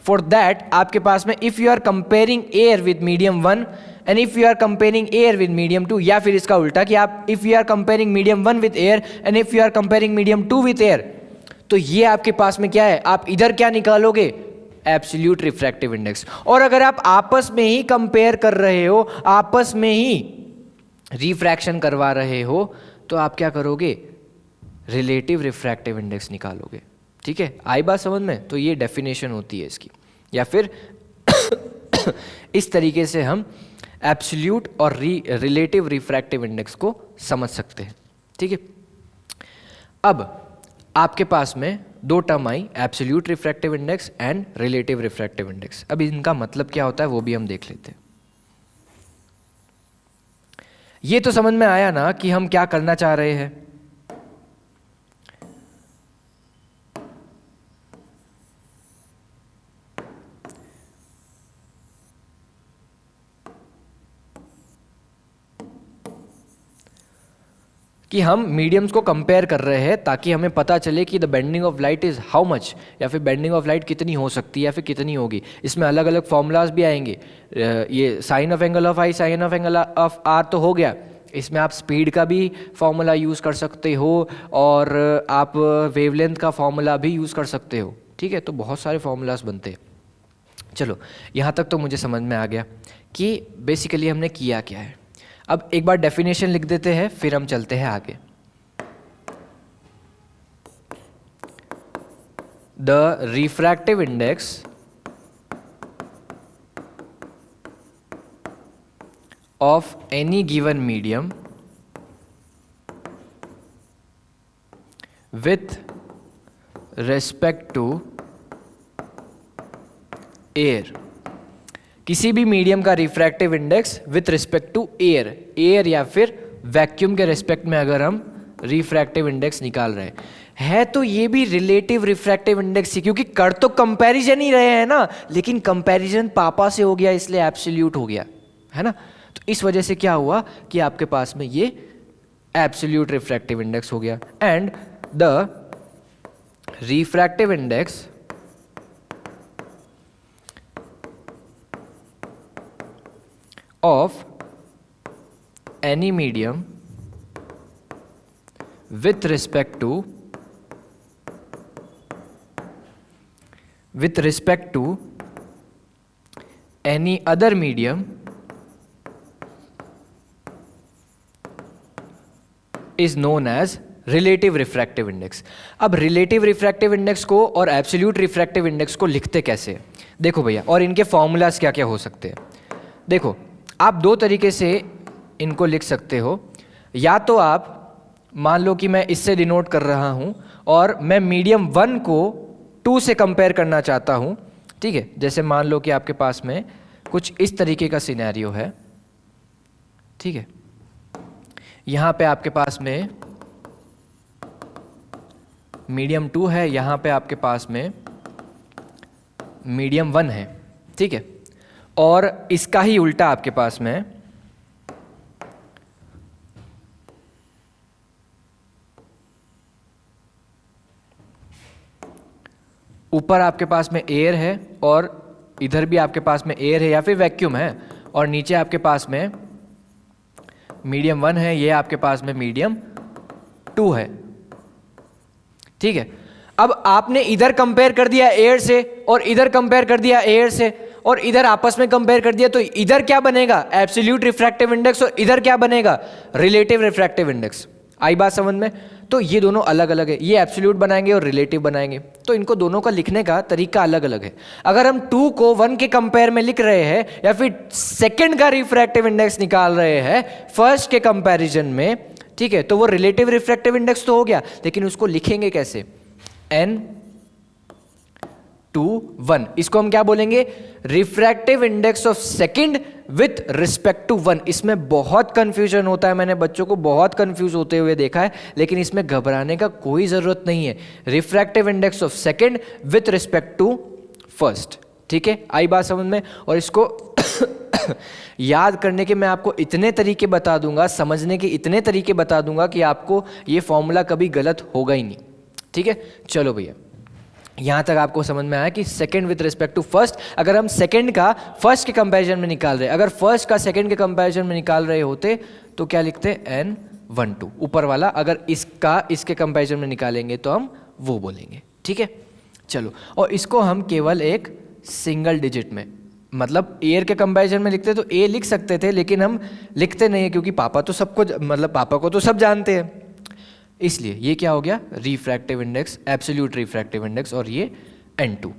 Speaker 1: for that आपके पास में if you are comparing air with medium 1 and if you are comparing air with medium 2, या फिर इसका उल्टा कि आप if you are comparing medium 1 with air and if you are comparing medium 2 with air, तो ये आपके पास में क्या है, आप इधर क्या निकालोगे, एब्सोल्यूट रिफ्रैक्टिव इंडेक्स। और अगर आप आपस में ही कंपेयर कर रहे हो, आपस में ही रिफ्रैक्शन करवा रहे हो, तो आप क्या करोगे, रिलेटिव रिफ्रैक्टिव इंडेक्स निकालोगे, ठीक है। आई बात समझ में। तो ये डेफिनेशन होती है इसकी, या फिर इस तरीके से हम एब्सोल्यूट और रिलेटिव रिफ्रैक्टिव इंडेक्स को समझ सकते हैं, ठीक है। अब आपके पास में दो term I, absolute refractive index and relative refractive index. अब इनका मतलब क्या होता है वो भी हम देख लेते हैं। ये तो समझ में आया ना कि हम क्या करना चाह रहे हैं। कि हम मीडियम्स को कंपेयर कर रहे हैं ताकि हमें पता चले कि the bending of light is how much, या फिर बेंडिंग ऑफ लाइट कितनी हो सकती है या फिर कितनी होगी। इसमें अलग अलग फॉर्मूलाज भी आएंगे। ये sine of angle of I, sine of angle of R तो हो गया। इसमें आप स्पीड का भी फॉर्मूला यूज़ कर सकते हो और आप वेवलेंथ का फॉर्मूला भी यूज़ कर सकते हो, ठीक है। तो बहुत सारे फॉर्मूलाज बनते हैं। चलो यहाँ तक तो मुझे समझ में आ गया कि बेसिकली हमने किया क्या है। अब एक बार डेफिनेशन लिख देते हैं, फिर हम चलते हैं आगे। The refractive index of any given medium with respect to air, किसी भी मीडियम का refractive index with respect to air या फिर वैक्यूम के रिस्पेक्ट में अगर हम रिफ्रैक्टिव इंडेक्स निकाल रहे हैं, तो ये भी रिलेटिव रिफ्रैक्टिव इंडेक्स ही, क्योंकि कर तो कंपैरिजन ही रहे हैं ना, लेकिन कंपैरिजन पापा से हो गया इसलिए एब्सोल्यूट हो गया, है ना। तो इस वजह से क्या हुआ कि आपके पास में ये एब्सोल्यूट रिफ्रैक्टिव इंडेक्स हो गया। And the refractive index of any medium with respect to any other medium is known as relative refractive index। अब relative refractive index को और absolute refractive index को लिखते कैसे हैं? देखो भैया, और इनके फॉर्मूलाज क्या क्या हो सकते हैं। देखो, आप दो तरीके से इनको लिख सकते हो। या तो आप मान लो कि मैं इससे डिनोट कर रहा हूं और मैं मीडियम 1 को 2 से कंपेयर करना चाहता हूं, ठीक है। जैसे मान लो कि आपके पास में कुछ इस तरीके का सिनेरियो है, ठीक है। यहां पे आपके पास में मीडियम 2 है, यहां पे आपके पास में मीडियम 1 है, ठीक है। और इसका ही उल्टा आपके पास में ऊपर आपके पास में एयर है और इधर भी आपके पास में एयर है या फिर वैक्यूम है, और नीचे आपके पास में मीडियम 1 है, ये आपके पास में मीडियम 2 है, ठीक है। अब आपने इधर कंपेयर कर दिया एयर से और इधर कंपेयर कर दिया एयर से और इधर आपस में कंपेयर कर दिया, तो इधर क्या बनेगा? एब्सोल्यूट रिफ्रैक्टिव इंडेक्स, और इधर क्या बनेगा? Relative refractive index. आई बात समझ में? तो ये दोनों अलग अलग है, ये एब्सोल्यूट बनाएंगे और रिलेटिव बनाएंगे, तो इनको दोनों का लिखने का तरीका अलग अलग है। अगर हम 2 को 1 के कंपेयर में लिख रहे हैं या फिर सेकंड का रिफ्रैक्टिव इंडेक्स निकाल रहे हैं फर्स्ट के कंपैरिजन में, ठीक है, तो वो रिलेटिव रिफ्रैक्टिव इंडेक्स तो हो गया, लेकिन उसको लिखेंगे कैसे? N/1, इसको हम क्या बोलेंगे? Refractive index of second with respect to 1। इसमें बहुत कंफ्यूजन होता है, मैंने बच्चों को बहुत कंफ्यूज होते हुए देखा है, लेकिन इसमें घबराने का कोई जरूरत नहीं है। Refractive index of second with respect to first, ठीक है। आई बात समझ में? और इसको याद करने के मैं आपको इतने तरीके बता दूंगा, समझने के इतने तरीके बता दूंगा कि आपको ये फॉर्मूला कभी गलत होगा ही नहीं, ठीक है। चलो भैया, यहां तक आपको समझ में आया कि second with respect to first, अगर हम सेकंड का फर्स्ट के कंपैरिजन में निकाल रहे, अगर फर्स्ट का सेकंड के कंपैरिजन में निकाल रहे होते तो क्या लिखते? N/2 ऊपर वाला। अगर इसका इसके कंपैरिजन में निकालेंगे तो हम वो बोलेंगे, ठीक है। चलो, और इसको हम केवल एक सिंगल डिजिट में, मतलब एयर के कंपैरिजन में लिखते तो ए लिख सकते थे, लेकिन हम लिखते नहीं है क्योंकि पापा तो सबको, मतलब पापा को तो सब जानते हैं, इसलिए ये क्या हो गया? Refractive index, absolute refractive index, और ये N2,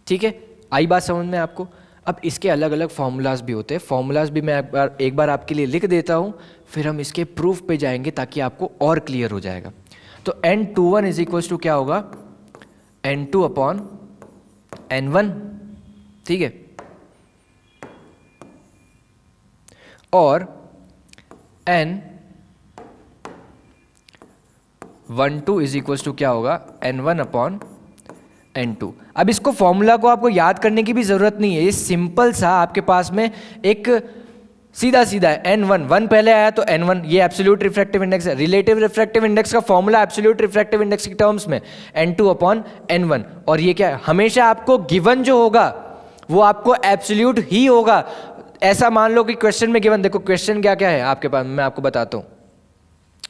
Speaker 1: ठीक है। आई बात समझ में आपको? अब इसके अलग अलग फॉर्मूलाज भी होते हैं, फॉर्मूलाज भी मैं एक बार आपके लिए लिख देता हूँ, फिर हम इसके प्रूफ पे जाएंगे ताकि आपको और क्लियर हो जाएगा। तो N21 इज इक्वल टू क्या होगा? N2/N1, ठीक है। और N12 इज इक्वल टू क्या होगा? N1/N2। अब इसको फॉर्मूला को आपको याद करने की भी जरूरत नहीं है, ये सिंपल सा आपके पास में एक सीधा सीधा है। N1 पहले आया तो N1, ये एब्सोल्यूट रिफ्रैक्टिव इंडेक्स है। रिलेटिव रिफ्रैक्टिव इंडेक्स का फॉर्मूला एब्सोल्यूट रिफ्रैक्टिव इंडेक्स की टर्म्स में N2/N1, और ये क्या है? हमेशा आपको गिवन जो होगा वो आपको एब्सोल्यूट ही होगा। ऐसा मान लो कि क्वेश्चन में गिवन, देखो क्वेश्चन क्या क्या है आपके पास, मैं आपको बताता हूं।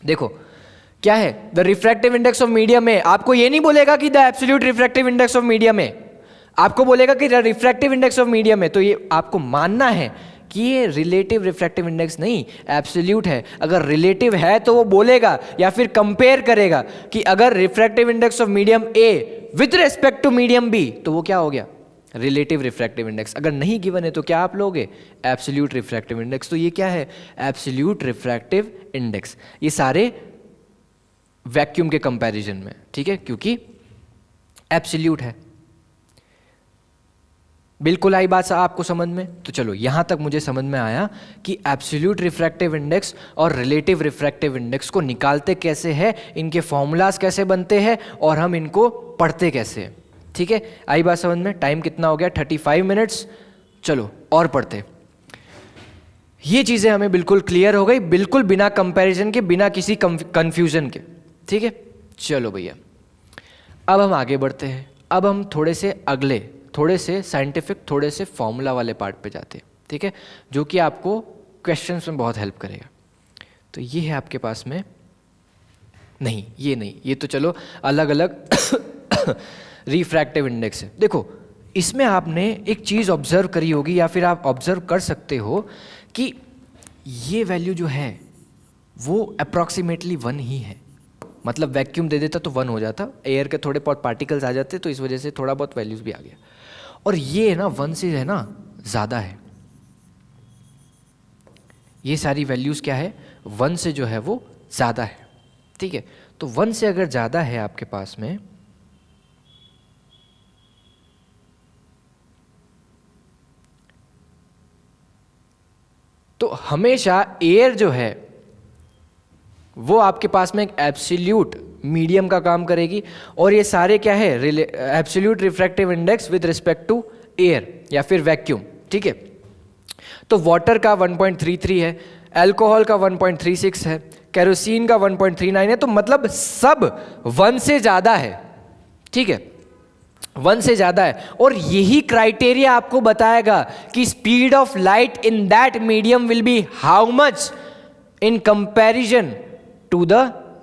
Speaker 1: देखो क्या है? The refractive index of medium है। आपको ये नहीं बोलेगा कि the absolute refractive index of medium है, आपको बोलेगा कि the refractive index of medium है। तो ये आपको मानना है कि ये रिलेटिव रिफ्रैक्टिव इंडेक्स नहीं, एब्सोल्यूट है। अगर रिलेटिव है तो वो बोलेगा या फिर कंपेयर करेगा कि अगर refractive index of medium A with respect to medium B, तो वो क्या हो गया? Relative refractive index. अगर नहीं गिवन है तो क्या आप लोगे? Absolute refractive index. तो ये क्या है? Absolute refractive index. ये सारे वैक्यूम के कंपैरिजन में, ठीक है, क्योंकि एब्सोल्यूट है। बिल्कुल आई बात आपको समझ में? तो चलो, यहां तक मुझे समझ में आया कि एब्सोल्यूट रिफ्रैक्टिव इंडेक्स और रिलेटिव रिफ्रैक्टिव इंडेक्स को निकालते कैसे हैं, इनके फॉर्मूलाज कैसे बनते हैं और हम इनको पढ़ते कैसे हैं, ठीक है। आई बात समझ में? टाइम कितना हो गया? 35 मिनट्स। चलो और पढ़ते। ये चीजें हमें बिल्कुल क्लियर हो गई, बिल्कुल बिना कंपैरिजन के, बिना किसी कंफ्यूजन के, ठीक है। चलो भैया, अब हम आगे बढ़ते हैं। अब हम थोड़े से अगले, थोड़े से साइंटिफिक, थोड़े से फॉर्मूला वाले पार्ट पे जाते हैं, ठीक है, जो कि आपको क्वेश्चंस में बहुत हेल्प करेगा। तो ये है आपके पास में, नहीं ये नहीं, ये तो चलो अलग अलग रिफ्रैक्टिव इंडेक्स है। देखो इसमें आपने एक चीज़ ऑब्जर्व करी होगी या फिर आप ऑब्जर्व कर सकते हो कि ये वैल्यू जो है वो अप्रॉक्सीमेटली 1 ही है। मतलब वैक्यूम दे देता तो 1 हो जाता, एयर के थोड़े बहुत पार्टिकल्स आ जाते तो इस वजह से थोड़ा बहुत वैल्यूज भी आ गया। और ये है ना 1 से है ना ज़्यादा है, ये सारी वैल्यूज़ क्या है 1 से जो है वो ज़्यादा है। ठीक है, तो 1 से अगर ज़्यादा है आपके पास में तो हमेशा एयर जो है वो आपके पास में एक एब्सोल्यूट मीडियम का काम करेगी, और ये सारे क्या है absolute refractive index with respect to air या फिर वैक्यूम। ठीक है, तो वाटर का 1.33 है, अल्कोहल का 1.36 है, केरोसिन का 1.39 है, तो मतलब सब 1 से ज़्यादा है। ठीक है, 1 से ज़्यादा है, और यही क्राइटेरिया आपको बताएगा कि speed of light in that medium will be how much in comparison to the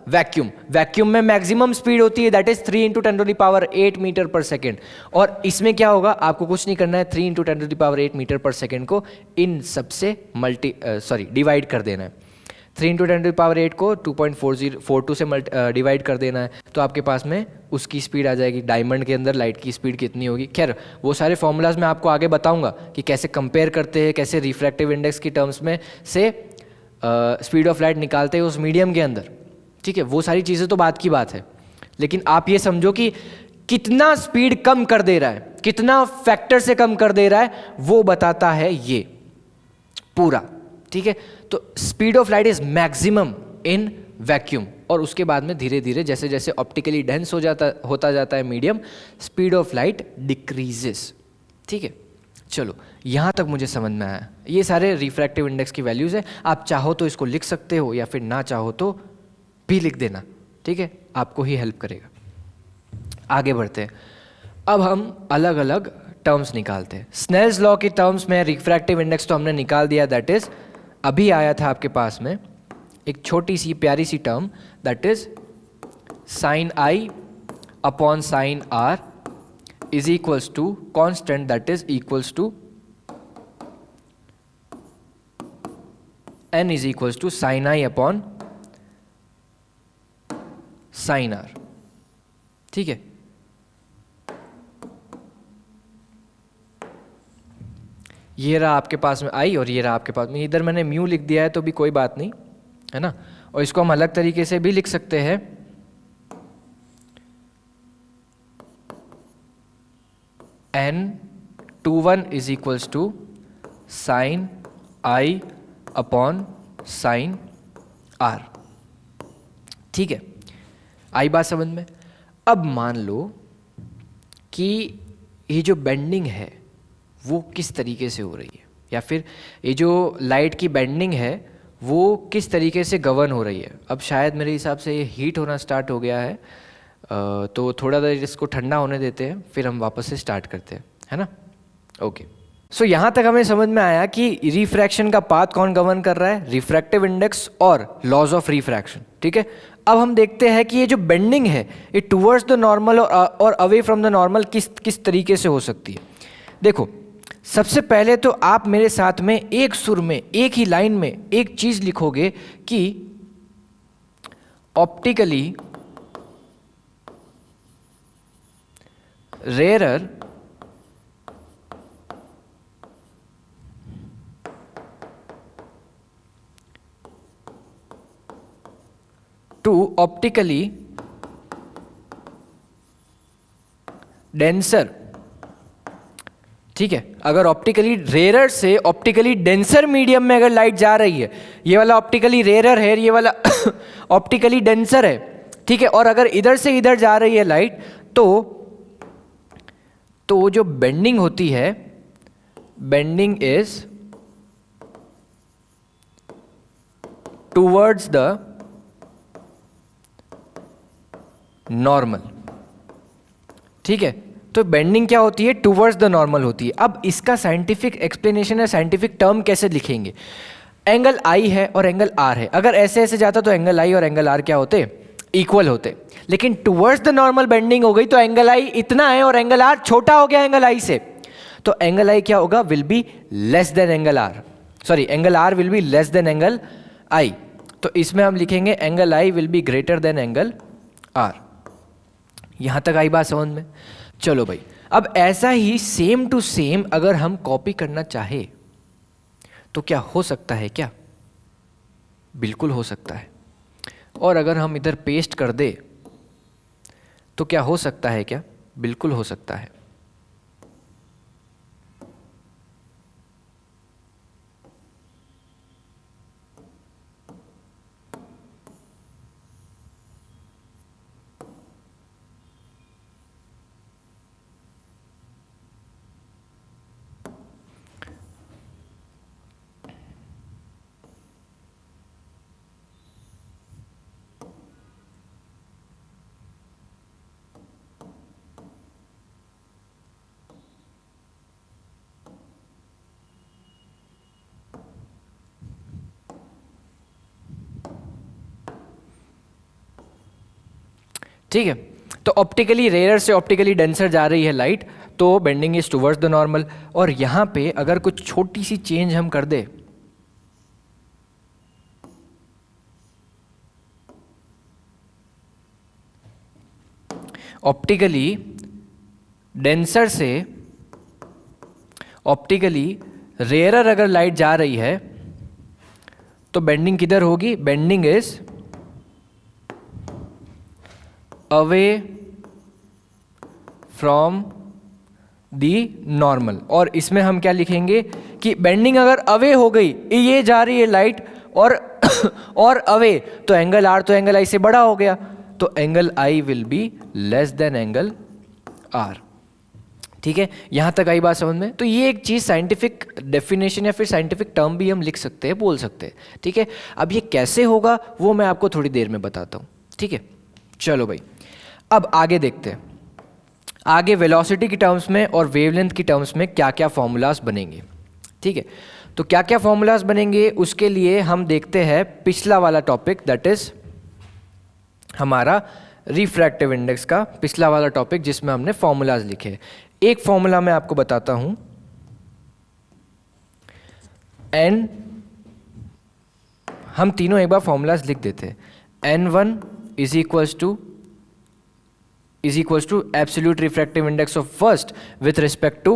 Speaker 1: vacuum. Vacuum में मैक्सिमम स्पीड होती है that is 3 × 10⁸ metre per second, और इसमें क्या होगा आपको कुछ नहीं करना है, 3 × 10⁸ मीटर पर सेकेंड को इन सबसे डिवाइड कर देना है। 3 × 10⁸ को 2.4042 से डिवाइड कर देना है, तो आपके पास में उसकी स्पीड आ जाएगी। डायमंड के अंदर लाइट की स्पीड कितनी होगी, खैर वो सारे फॉर्मूलाज मैं आपको आगे बताऊंगा कि कैसे कंपेयर करते हैं, कैसे रिफ्रैक्टिव इंडेक्स की टर्म्स में से स्पीड ऑफ लाइट निकालते हैं उस मीडियम के अंदर। ठीक है, वो सारी चीज़ें तो बात की बात है, लेकिन आप ये समझो कि कितना स्पीड कम कर दे रहा है, कितना फैक्टर से कम कर दे रहा है, वो बताता है ये पूरा। ठीक है, तो speed of light is maximum in vacuum, और उसके बाद में धीरे धीरे जैसे जैसे ऑप्टिकली डेंस होता जाता है medium, speed of light decreases. ठीक है, चलो यहाँ तक मुझे समझ में आया। ये सारे रिफ्रैक्टिव इंडेक्स की वैल्यूज़ है, आप चाहो तो इसको लिख सकते हो या फिर ना चाहो तो भी लिख देना। ठीक है, आपको ही हेल्प करेगा। आगे बढ़ते हैं, अब हम अलग अलग टर्म्स निकालते हैं। स्नेल्स लॉ की टर्म्स में रिफ्रैक्टिव इंडेक्स तो हमने निकाल दिया, दैट इज अभी आया था आपके पास में एक छोटी सी प्यारी सी term, that is sine I upon sine are is equals to constant that is equals to n is equals to sine I upon sine are. ठीक है, ये रहा आपके पास में आई और ये रहा आपके पास में, इधर मैंने म्यू लिख दिया है तो भी कोई बात नहीं है ना, और इसको हम अलग तरीके से भी लिख सकते हैं, n21 is equals to sine I upon sine are. ठीक है, आई बात समझ में। अब मान लो कि ये जो बेंडिंग है वो किस तरीके से हो रही है, या फिर ये जो लाइट की बेंडिंग है वो किस तरीके से गवर्न हो रही है। अब शायद मेरे हिसाब से ये हीट होना स्टार्ट हो गया है, तो थोड़ा देर इसको ठंडा होने देते हैं, फिर हम वापस से स्टार्ट करते हैं, है ना। ओके, सो यहाँ तक हमें समझ में आया कि रिफ्रैक्शन का पाथ कौन गवर्न कर रहा है, रिफ्रैक्टिव इंडेक्स और लॉज ऑफ रिफ्रैक्शन। ठीक है, अब हम देखते हैं कि ये जो बेंडिंग है ये टुवर्ड्स द नॉर्मल और अवे फ्रॉम द नॉर्मल किस तरीके से हो सकती है। देखो, सबसे पहले तो आप मेरे साथ में एक सुर में, एक ही लाइन में एक चीज लिखोगे कि optically rarer to optically denser. ठीक है, अगर ऑप्टिकली रेयरर से ऑप्टिकली डेंसर मीडियम में अगर लाइट जा रही है, ये वाला ऑप्टिकली रेयरर है, ये वाला ऑप्टिकली डेंसर है। ठीक है, और अगर इधर से इधर जा रही है लाइट, तो जो बेंडिंग होती है, bending is towards the normal. ठीक है, तो बेंडिंग क्या होती है, टूवर्ड्स द नॉर्मल होती है। अब इसका साइंटिफिक एक्सप्लेनेशन है, साइंटिफिक टर्म कैसे लिखेंगे। एंगल आई है और एंगल आर है, अगर ऐसे ऐसे जाता तो एंगल आई और एंगल आर क्या होते, इक्वल होते। लेकिन टूवर्ड्स द नॉर्मल बेंडिंग हो गई तो एंगल आई इतना है और एंगल आर छोटा हो गया एंगल आई से, तो एंगल आई क्या होगा, will be less than angle are, sorry angle r will be less than angle i. तो इसमें हम लिखेंगे angle I will be greater than angle r. यहां तक आई बात समझ में। चलो भाई, अब ऐसा ही सेम टू सेम अगर हम कॉपी करना चाहे तो क्या हो सकता है क्या, बिल्कुल हो सकता है। और अगर हम इधर पेस्ट कर दे तो क्या हो सकता है क्या, बिल्कुल हो सकता है। ठीक है, तो ऑप्टिकली रेयर से ऑप्टिकली डेंसर जा रही है लाइट, तो bending is towards the normal. और यहां पे अगर कुछ छोटी सी चेंज हम कर दे, ऑप्टिकली डेंसर से ऑप्टिकली रेयरर अगर लाइट जा रही है तो बेंडिंग किधर होगी, bending is away from the normal. और इसमें हम क्या लिखेंगे कि बेंडिंग अगर अवे हो गई, ये जा रही है लाइट और अवे, तो एंगल आर तो एंगल आई से बड़ा हो गया, तो angle I will be less than angle R. ठीक है, यहां तक आई बात समझ में। तो ये एक चीज साइंटिफिक डेफिनेशन या फिर साइंटिफिक टर्म भी हम लिख सकते हैं, बोल सकते हैं। ठीक है, अब ये कैसे होगा वो मैं आपको थोड़ी देर में बताता हूं। ठीक है, चलो भाई, अब आगे देखते हैं आगे वेलोसिटी की टर्म्स में और वेवलेंथ की टर्म्स में क्या क्या फॉर्मूलाज बनेंगे। ठीक है, तो क्या क्या फॉर्मूलाज बनेंगे उसके लिए हम देखते हैं पिछला वाला टॉपिक, दैट इज हमारा रिफ्रैक्टिव इंडेक्स का पिछला वाला टॉपिक जिसमें हमने फॉर्मूलाज लिखे। एक फॉर्मूला मैं आपको बताता हूं, एन, हम तीनों एक बार फॉर्मूलाज लिख देते हैं। N1 is equals to absolute refractive index of first with respect to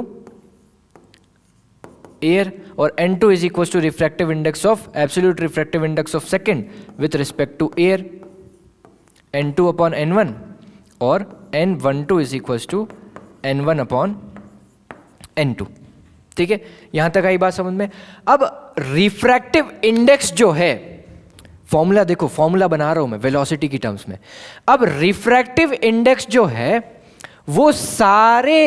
Speaker 1: air, और N2 is equals to refractive index of absolute refractive index of second with respect to air, N2 upon N1, और N12 is equals to N1 upon N2। ठीक है, यहां तक आई बात समझ में। अब रिफ्रैक्टिव इंडेक्स जो है, फॉर्मूला देखो, फॉर्मूला बना रहा हूं मैं वेलोसिटी की टर्म्स में। अब रिफ्रैक्टिव इंडेक्स जो है वो सारे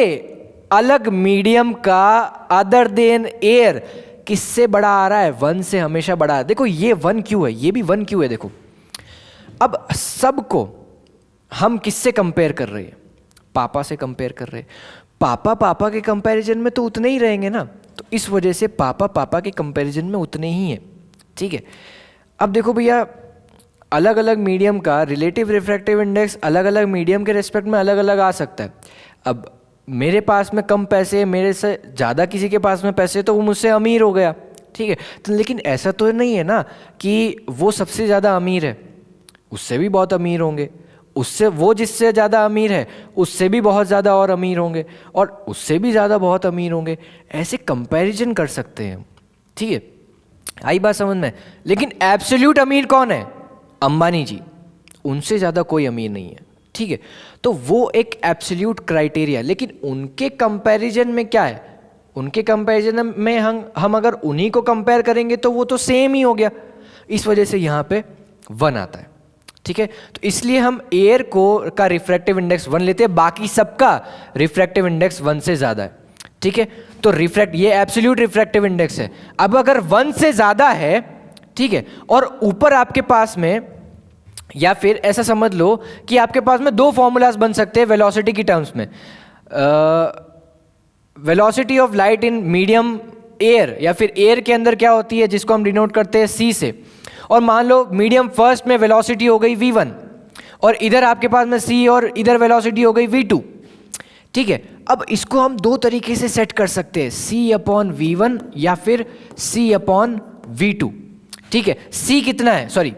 Speaker 1: अलग मीडियम का अदर देन एयर किससे बड़ा आ रहा है, 1 से हमेशा बड़ा है। देखो ये 1 क्यों है, ये भी 1 क्यों है, देखो अब सबको हम किससे कंपेयर कर रहे हैं, पापा से कंपेयर कर रहे हैं। पापा के कंपैरिजन में तो उतने ही रहेंगे ना, तो इस वजह से पापा के कंपैरिजन में उतने ही है। ठीक है, अब देखो भैया, अलग अलग मीडियम का रिलेटिव रिफ्रैक्टिव इंडेक्स अलग अलग मीडियम के रेस्पेक्ट में अलग अलग आ सकता है। अब मेरे पास में कम पैसे, मेरे से ज़्यादा किसी के पास में पैसे, तो वो मुझसे अमीर हो गया। ठीक है, तो लेकिन ऐसा तो नहीं है ना कि वो सबसे ज़्यादा अमीर है, उससे भी बहुत अमीर होंगे, उससे वो जिससे ज़्यादा अमीर है उससे भी बहुत ज़्यादा और अमीर होंगे, और उससे भी ज़्यादा बहुत अमीर होंगे। ऐसे कंपैरिजन कर सकते हैं। ठीक है, आई बात समझ में। लेकिन एब्सोल्यूट अमीर कौन है, अंबानी जी, उनसे ज़्यादा कोई अमीर नहीं है। ठीक है, तो वो एक एब्सोल्यूट क्राइटेरिया। लेकिन उनके कंपैरिजन में क्या है, उनके कंपैरिजन में हम अगर उन्हीं को कंपेयर करेंगे तो वो तो सेम ही हो गया, इस वजह से यहाँ पे 1 आता है। ठीक है, तो इसलिए हम एयर का रिफ्रैक्टिव इंडेक्स 1 लेते हैं, बाकी सबका रिफ्रैक्टिव इंडेक्स 1 से ज़्यादा है। ठीक है, तो ये एब्सोल्यूट रिफ्रैक्टिव इंडेक्स है। अब अगर 1 से ज़्यादा है, ठीक है, और ऊपर आपके पास में, या फिर ऐसा समझ लो कि आपके पास में 2 फॉर्मूलाज बन सकते हैं वेलोसिटी की टर्म्स में। Velocity of light in medium air या फिर एयर के अंदर क्या होती है, जिसको हम डिनोट करते हैं c से, और मान लो मीडियम फर्स्ट में वेलोसिटी हो गई v1 और इधर आपके पास में c और इधर वेलोसिटी हो गई v2। ठीक है, अब इसको हम दो तरीके से सेट कर सकते हैं, c/v1 या फिर c/v2। ठीक है, c कितना है, सॉरी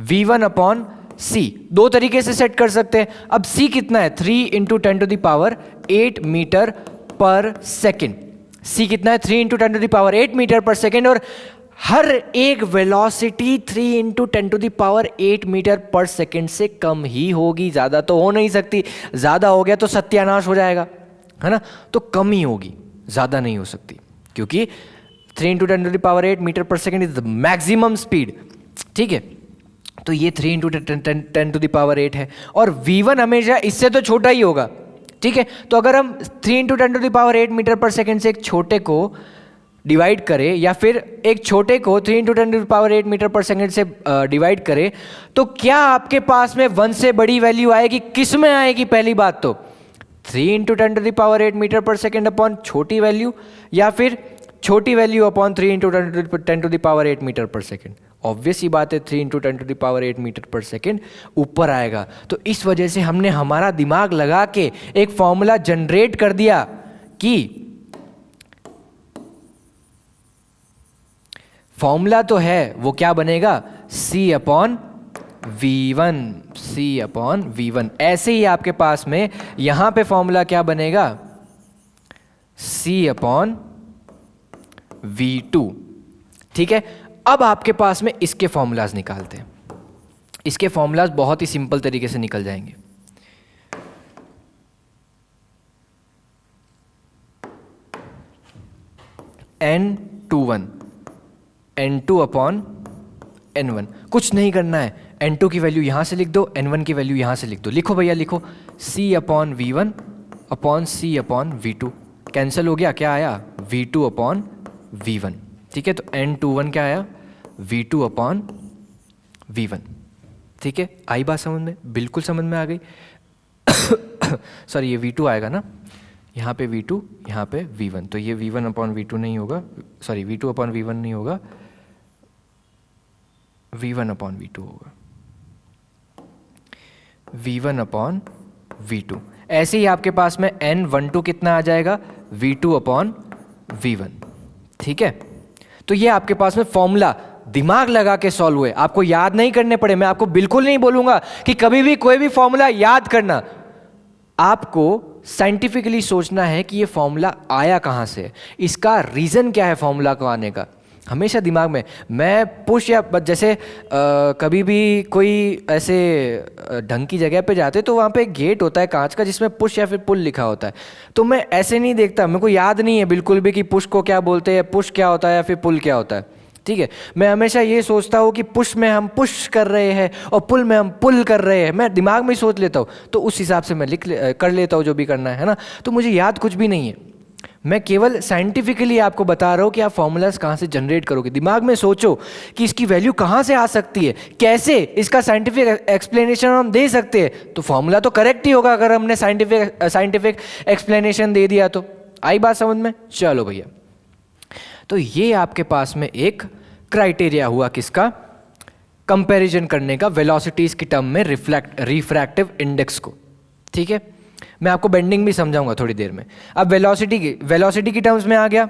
Speaker 1: v1/c, दो तरीके से सेट कर सकते हैं। अब c कितना है, 3 × 10⁸ मीटर पर सेकेंड। c कितना है, 3 × 10⁸ मीटर पर सेकेंड, और हर एक वेलोसिटी 3 × 10⁸ मीटर पर सेकेंड से कम ही होगी, ज़्यादा तो हो नहीं सकती, ज़्यादा हो गया तो सत्यानाश हो जाएगा, है ना। तो कम ही होगी, ज़्यादा नहीं हो सकती, क्योंकि 3 × 10⁸ metre per second is the maximum speed. ठीक है, तो ये 3 × 10⁸ है, और v1 हमेशा इससे तो छोटा ही होगा। ठीक है, तो अगर हम 3 × 10⁸ मीटर पर सेकेंड से एक छोटे को डिवाइड करें या फिर एक छोटे को 3 × 10⁸ मीटर पर सेकेंड से डिवाइड करें, तो क्या आपके पास में 1 से बड़ी वैल्यू आएगी? किस में आएगी? पहली बात तो 3 × 10⁸ मीटर पर सेकेंड अपॉन छोटी वैल्यू, या फिर छोटी value upon 3 × 10⁸ metre per second. Obvious ही बात है, 3 × 10⁸ मीटर पर सेकेंड ऊपर आएगा। तो इस वजह से हमने हमारा दिमाग लगा के एक फॉर्मूला जनरेट कर दिया कि फॉर्मूला तो है, वो क्या बनेगा, c/v1, c/v1। ऐसे ही आपके पास में यहां पे फॉर्मूला क्या बनेगा, c/v2। ठीक है, अब आपके पास में इसके फॉर्मूलाज निकालते हैं। इसके फॉर्मूलाज बहुत ही सिंपल तरीके से निकल जाएंगे। n21 n2/n1, कुछ नहीं करना है, n2 की वैल्यू यहां से लिख दो, n1 की वैल्यू यहां से लिख दो। लिखो भैया लिखो, c/v1/c/v2, कैंसिल हो गया, क्या आया, v2/v1। ठीक है, तो n21 क्या आया, v2/v1। ठीक है, आई बात समझ में, बिल्कुल समझ में आ गई। सॉरी, ये v2 आएगा ना, यहाँ पे v2, यहाँ पे v1, तो ये v1/v2 नहीं होगा, सॉरी v2/v1 नहीं होगा, v1/v2 होगा, v1/v2। ऐसे ही आपके पास में n12 कितना आ जाएगा, v2/v1। ठीक है, तो ये आपके पास में फॉर्मूला दिमाग लगा के सॉल्व हुए, आपको याद नहीं करने पड़े। मैं आपको बिल्कुल नहीं बोलूंगा कि कभी भी कोई भी फॉर्मूला याद करना, आपको साइंटिफिकली सोचना है कि ये फॉर्मूला आया कहाँ से, इसका रीज़न क्या है फॉर्मूला को आने का, हमेशा दिमाग में। मैं पुश या जैसे कभी भी कोई ऐसे ढंग की जगह पे जाते तो वहाँ पे एक गेट होता है कांच का जिसमें पुश या फिर पुल लिखा होता है, तो मैं ऐसे नहीं देखता, मेरे को याद नहीं है बिल्कुल भी कि पुश को क्या बोलते हैं, पुश क्या होता है या फिर पुल क्या होता है। ठीक है, मैं हमेशा ये सोचता हूँ कि पुश में हम पुश कर रहे हैं और पुल में हम पुल कर रहे हैं, मैं दिमाग में ही सोच लेता हूँ, तो उस हिसाब से मैं कर लेता हूँ जो भी करना है ना। तो मुझे याद कुछ भी नहीं है, मैं केवल साइंटिफिकली आपको बता रहा हूँ कि आप फॉर्मूलाज कहाँ से जनरेट करोगे। दिमाग में सोचो कि इसकी वैल्यू कहाँ से आ सकती है, कैसे इसका साइंटिफिक एक्सप्लेनेशन हम दे सकते हैं, तो फॉर्मूला तो करेक्ट ही होगा अगर हमने साइंटिफिक एक्सप्लेनेशन दे दिया तो। आई बात समझ में? चलो भैया, तो ये आपके पास में एक क्राइटेरिया हुआ किसका, कंपैरिजन करने का वेलोसिटीज की टर्म में रिफ्रैक्टिव इंडेक्स को। ठीक है, मैं आपको बेंडिंग भी समझाऊंगा थोड़ी देर में। अब वेलोसिटी की टर्म्स में आ गया।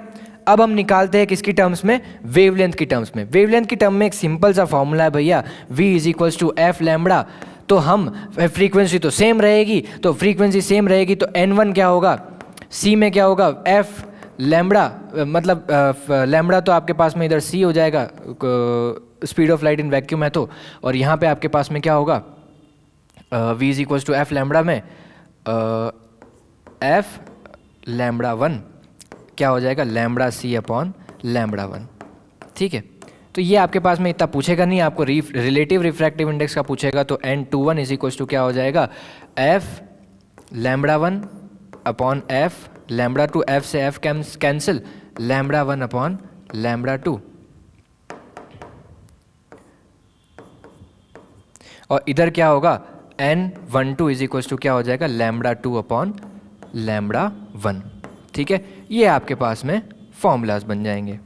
Speaker 1: अब हम निकालते हैं किसकी टर्म्स में, वेवलेंथ की टर्म्स में। वेवलेंथ की टर्म में एक सिंपल सा फॉर्मूला है भैया, v = f लैम्बडा। तो हम फ्रीक्वेंसी तो सेम रहेगी, तो फ्रीक्वेंसी सेम रहेगी तो n1 क्या होगा, c में क्या होगा, f लैम्बडा, मतलब लैम्बडा तो आपके पास में इधर c हो जाएगा, speed of light in vacuum है तो, और यहाँ पे आपके पास में क्या होगा, v = f लैम्बडा में f λ1 क्या हो जाएगा, λc/λ1। ठीक है, तो ये आपके पास में इतना पूछेगा नहीं, आपको रिलेटिव रिफ्रैक्टिव इंडेक्स का पूछेगा, तो n21 = क्या हो जाएगा, f λ1/f, λ2 f से f कैंसिल, λ1/λ2। और इधर क्या होगा, N12 इज इक्वल टू क्या हो जाएगा, λ2 अपॉन λ1। ठीक है, ये आपके पास में फॉर्मूलाज बन जाएंगे।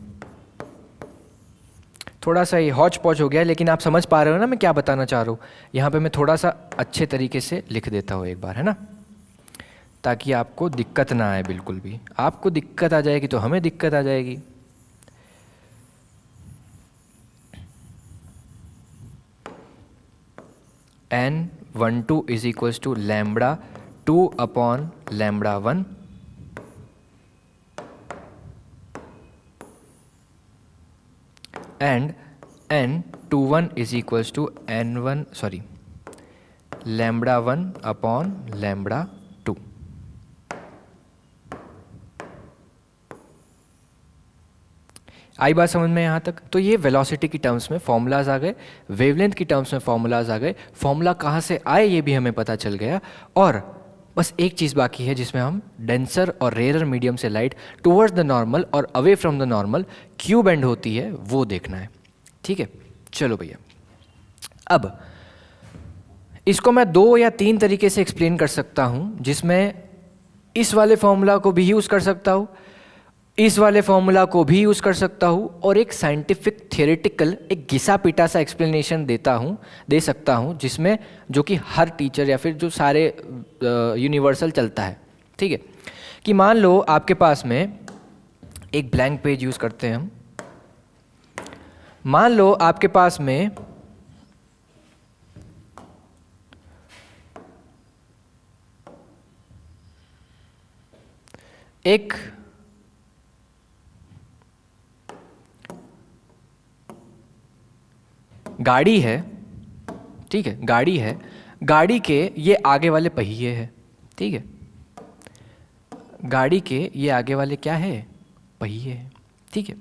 Speaker 1: थोड़ा सा ये हौच पौच हो गया है, लेकिन आप समझ पा रहे हो ना मैं क्या बताना चाह रहा हूँ। यहाँ पे मैं थोड़ा सा अच्छे तरीके से लिख देता हूँ एक बार, है ना, ताकि आपको दिक्कत ना आए। बिल्कुल भी आपको दिक्कत आ जाएगी तो हमें दिक्कत आ जाएगी। N12 is equal to λ2 upon λ1 and N21 is equals to λ1 upon λ2। आई बात समझ में यहाँ तक? तो ये वेलोसिटी की टर्म्स में फॉर्मूलाज आ गए, वेवलेंथ की टर्म्स में फॉर्मूलाज आ गए। फॉर्मूला कहाँ से आए ये भी हमें पता चल गया, और बस एक चीज़ बाकी है जिसमें हम डेंसर और रेयर मीडियम से लाइट टुवर्ड्स द नॉर्मल और अवे फ्रॉम द नॉर्मल क्यों बेंड होती है वो देखना है। ठीक है, चलो भैया, अब इसको मैं 2 या 3 तरीके से एक्सप्लेन कर सकता हूँ, जिसमें इस वाले फॉर्मूला को भी यूज़ कर सकता हूँ, इस वाले फॉर्मूला को भी यूज़ कर सकता हूँ, और एक साइंटिफिक थियोरेटिकल एक घिसा पिटा सा एक्सप्लेनेशन दे सकता हूँ, जिसमें जो कि हर टीचर या फिर जो सारे यूनिवर्सल चलता है। ठीक है, कि मान लो आपके पास में एक ब्लैंक पेज यूज़ करते हैं हम। मान लो आपके पास में एक गाड़ी है। ठीक है, गाड़ी है, गाड़ी के ये आगे वाले पहिए हैं। ठीक है, गाड़ी के ये आगे वाले क्या है, पहिए हैं। ठीक है,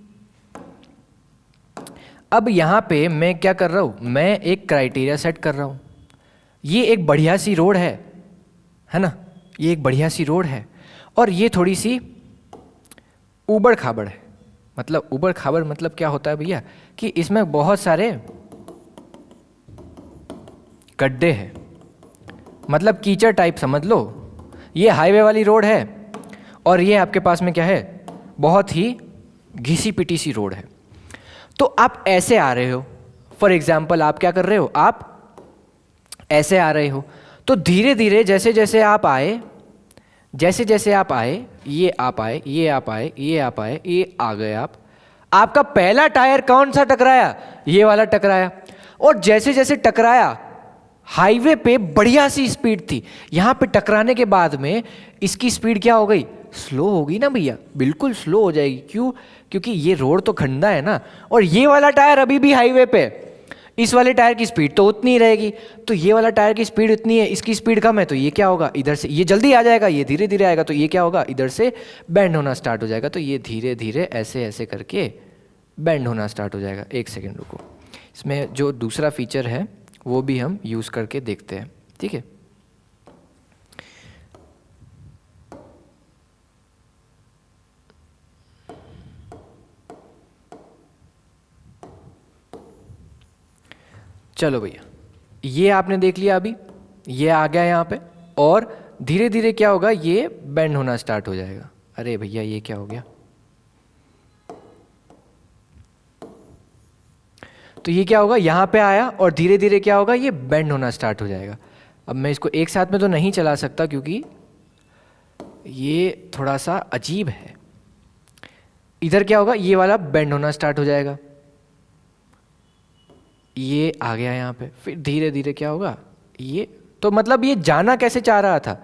Speaker 1: अब यहाँ पे मैं क्या कर रहा हूँ, मैं एक क्राइटेरिया सेट कर रहा हूँ। ये एक बढ़िया सी रोड है ना, ये एक बढ़िया सी रोड है, और ये थोड़ी सी ऊबड़ खाबड़ है। मतलब ऊबड़ खाबड़ मतलब क्या होता है भैया, कि इसमें बहुत सारे गड्ढे हैं, मतलब कीचड़ टाइप समझ लो। ये हाईवे वाली रोड है, और ये आपके पास में क्या है, बहुत ही घिसी पिटी सी रोड है। तो आप ऐसे आ रहे हो, फॉर एग्जाम्पल आप क्या कर रहे हो, आप ऐसे आ रहे हो, तो धीरे धीरे जैसे जैसे आप आए, ये आप आए, ये आप आए, ये आप आए, ये आ गए आप, आपका पहला टायर कौन सा टकराया, ये वाला टकराया। और जैसे जैसे टकराया, हाईवे पे बढ़िया सी स्पीड थी, यहाँ पे टकराने के बाद में इसकी स्पीड क्या हो गई, स्लो होगी ना भैया, बिल्कुल स्लो हो जाएगी। क्यों? क्योंकि ये रोड तो खंडा है ना, और ये वाला टायर अभी भी हाईवे पे, इस वाले टायर की स्पीड तो उतनी ही रहेगी। तो ये वाला टायर की स्पीड उतनी है, इसकी स्पीड कम है, तो ये क्या होगा, इधर से ये जल्दी आ जाएगा, ये धीरे धीरे आएगा, तो ये क्या होगा, इधर से बेंड होना स्टार्ट हो जाएगा। तो ये धीरे धीरे ऐसे ऐसे करके बेंड होना स्टार्ट हो जाएगा। एक सेकेंड रुको, इसमें जो दूसरा फीचर है वो भी हम यूज़ करके देखते हैं। ठीक है, चलो भैया, ये आपने देख लिया, अभी ये आ गया यहाँ पे, और धीरे धीरे क्या होगा, ये बेंड होना स्टार्ट हो जाएगा। अरे भैया ये क्या हो गया, तो ये क्या होगा, यहाँ पे आया, और धीरे धीरे क्या होगा, ये बेंड होना स्टार्ट हो जाएगा। अब मैं इसको एक साथ में तो नहीं चला सकता, क्योंकि ये थोड़ा सा अजीब है। इधर क्या होगा, ये वाला बेंड होना स्टार्ट हो जाएगा, ये आ गया यहाँ पे, फिर धीरे धीरे क्या होगा, ये तो मतलब ये जाना कैसे चाह रहा था,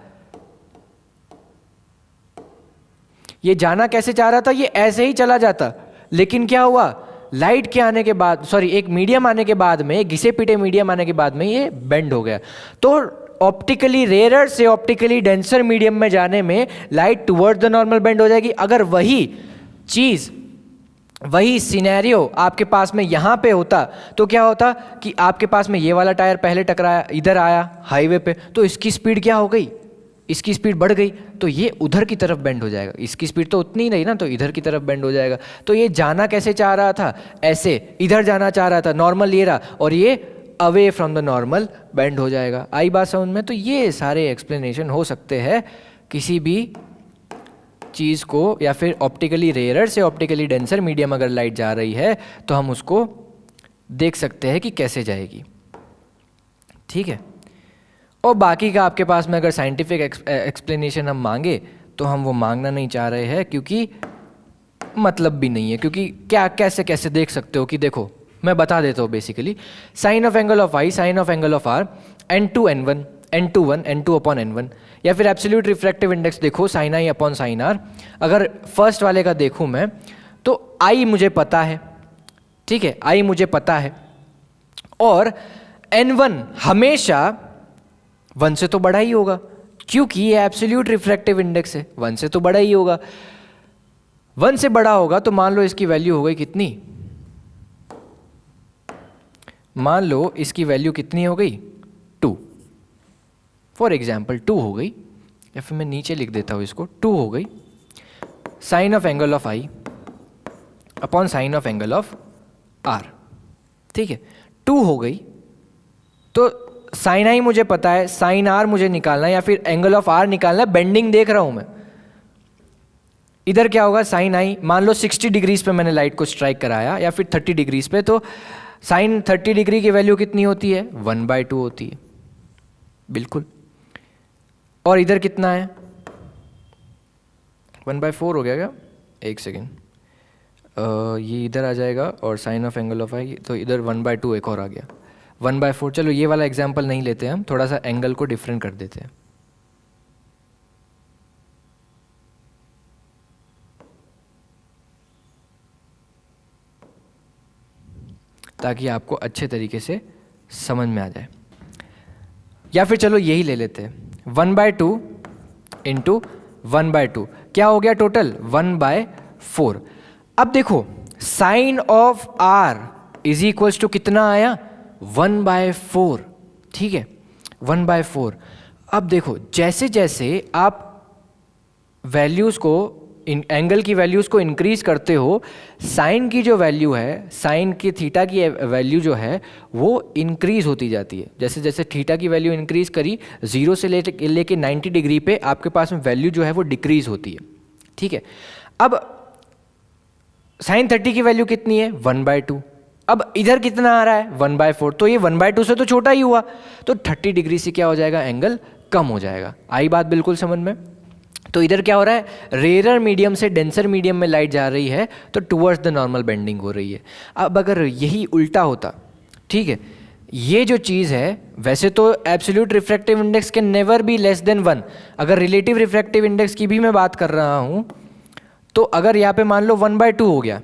Speaker 1: ये जाना कैसे चाह रहा था, ये ऐसे ही चला जाता। लेकिन क्या हुआ, लाइट के आने के बाद, सॉरी एक मीडियम आने के बाद में, घिसे पिटे मीडियम आने के बाद में ये बेंड हो गया। तो ऑप्टिकली रेयर से ऑप्टिकली डेंसर मीडियम में जाने में light towards the normal bend हो जाएगी। अगर वही चीज़, वही सिनेरियो आपके पास में यहाँ पे होता, तो क्या होता कि आपके पास में ये वाला टायर पहले टकराया, इधर आया हाईवे पे, तो इसकी स्पीड क्या हो गई, इसकी स्पीड बढ़ गई, तो ये उधर की तरफ बेंड हो जाएगा। इसकी स्पीड तो उतनी ही रही ना, तो इधर की तरफ बेंड हो जाएगा। तो ये जाना कैसे चाह रहा था, ऐसे इधर जाना चाह रहा था, नॉर्मल ये रहा, और ये away from the normal bend हो जाएगा। आई बात समझ में? तो ये सारे एक्सप्लेनेशन हो सकते हैं किसी भी चीज़ को, या फिर ऑप्टिकली रेयरर से ऑप्टिकली डेंसर मीडियम अगर लाइट जा रही है तो हम उसको देख सकते हैं कि कैसे जाएगी। ठीक है, और बाकी का आपके पास में अगर साइंटिफिक एक्सप्लेनेशन हम मांगे तो हम वो मांगना नहीं चाह रहे हैं, क्योंकि मतलब भी नहीं है। क्योंकि क्या कैसे कैसे देख सकते हो कि देखो मैं बता देता हूँ basically, sine of angle of I, sine of angle of R, n2 n1, n2 1, n2 upon n1, या फिर एब्सोल्यूट रिफ्रैक्टिव इंडेक्स देखो साइन आई अपॉन साइन आर। अगर फर्स्ट वाले का देखूँ मैं तो आई मुझे पता है, ठीक है, आई मुझे पता है, और n1 हमेशा 1 से तो बड़ा ही होगा, क्योंकि ये एब्सोल्यूट रिफ्रैक्टिव इंडेक्स है, 1 से तो बड़ा ही होगा। 1 से बड़ा होगा तो मान लो इसकी वैल्यू हो गई कितनी, मान लो इसकी वैल्यू कितनी हो गई 2, फॉर एग्जाम्पल 2 हो गई, या फिर मैं नीचे लिख देता हूँ इसको, 2 हो गई sine of angle of I upon sine of angle of R. ठीक है, 2 हो गई तो साइन आई मुझे पता है, साइन आर मुझे निकालना है, या फिर एंगल ऑफ आर निकालना है, बेंडिंग देख रहा हूं मैं। इधर क्या होगा, साइन आई मान लो 60 डिग्रीज पे मैंने लाइट को स्ट्राइक कराया, या फिर 30 डिग्रीज पे, तो साइन 30 डिग्री की वैल्यू कितनी होती है, 1/2 होती है, बिल्कुल। और इधर कितना है, 1/4 हो गया क्या, एक सेकेंड, ये इधर आ जाएगा, और साइन ऑफ एंगल ऑफ आई तो इधर 1/2 एक और आ गया, 1/4। चलो ये वाला एग्जाम्पल नहीं लेते हम, थोड़ा सा एंगल को डिफरेंट कर देते हैं। ताकि आपको अच्छे तरीके से समझ में आ जाए, या फिर चलो यही ले लेते हैं, 1/2 इंटू 1/2 क्या हो गया टोटल, 1/4। अब देखो sine of R is equals to कितना आया, 1/4, ठीक है, 1/4। अब देखो जैसे जैसे आप वैल्यूज़ को, इन एंगल की वैल्यूज़ को इंक्रीज करते हो, साइन की जो वैल्यू है, साइन की थीटा की वैल्यू जो है वो इंक्रीज होती जाती है। जैसे जैसे थीटा की वैल्यू इंक्रीज करी 0 से लेके 90 डिग्री पे आपके पास में वैल्यू जो है वो डिक्रीज होती है, ठीक है। अब साइन 30 की वैल्यू कितनी है, 1/2। अब इधर कितना आ रहा है, 1/4, तो ये 1/2 से तो छोटा ही हुआ, तो 30 डिग्री से क्या हो जाएगा, एंगल कम हो जाएगा। आई बात बिल्कुल समझ में? तो इधर क्या हो रहा है, रेयर मीडियम से डेंसर मीडियम में लाइट जा रही है तो टुवर्ड्स द नॉर्मल बेंडिंग हो रही है। अब अगर यही उल्टा होता, ठीक है, ये जो चीज़ है, वैसे तो absolute refractive index can never be less then 1, अगर रिलेटिव रिफ्रैक्टिव इंडेक्स की भी मैं बात कर रहा हूँ, तो अगर यहाँ पे मान लो 1/2 हो गया,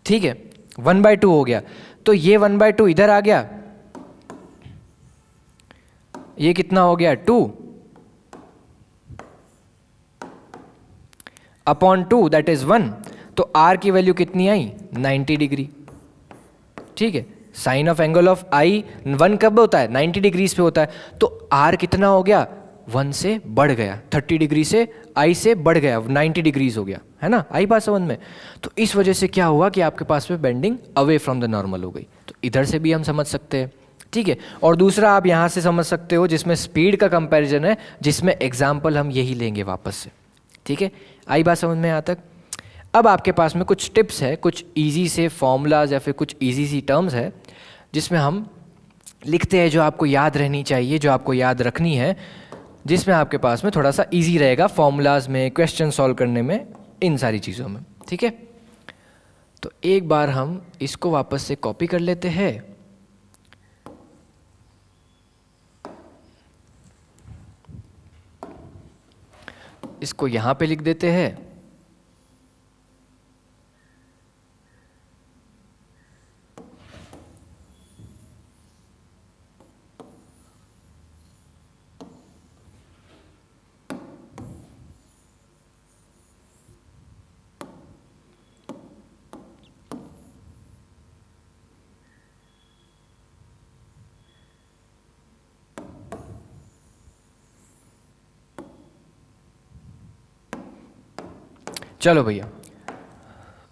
Speaker 1: ठीक है, 1/2 हो गया, तो ये 1/2 इधर आ गया, ये कितना हो गया, 2 अपॉन 2 दैट इज 1, तो आर की वैल्यू कितनी आई, 90 डिग्री, ठीक है। साइन ऑफ एंगल ऑफ आई 1 कब होता है, 90 डिग्रीज पे होता है, तो आर कितना हो गया, 1 से बढ़ गया, 30 डिग्री से आई से बढ़ गया, 90 डिग्रीज हो गया, है ना, आई बात समझ में? तो इस वजह से क्या हुआ कि आपके पास में bending away from the normal हो गई। तो इधर से भी हम समझ सकते हैं, ठीक है। और दूसरा आप यहाँ से समझ सकते हो जिसमें स्पीड का कंपैरिजन है, जिसमें एग्जाम्पल हम यही लेंगे वापस से, ठीक है। आई बात समझ में यहाँ तक? अब आपके पास में कुछ टिप्स है, कुछ इजी से फॉर्मूलाज या फिर कुछ इजी सी टर्म्स है जिसमें हम लिखते हैं, जो आपको याद रहनी चाहिए, जो आपको याद रखनी है, जिसमें आपके पास में थोड़ा सा इजी रहेगा फॉर्मूलाज में, क्वेश्चन सॉल्व करने में, इन सारी चीज़ों में, ठीक है। तो एक बार हम इसको वापस से कॉपी कर लेते हैं, इसको यहाँ पे लिख देते हैं, चलो भैया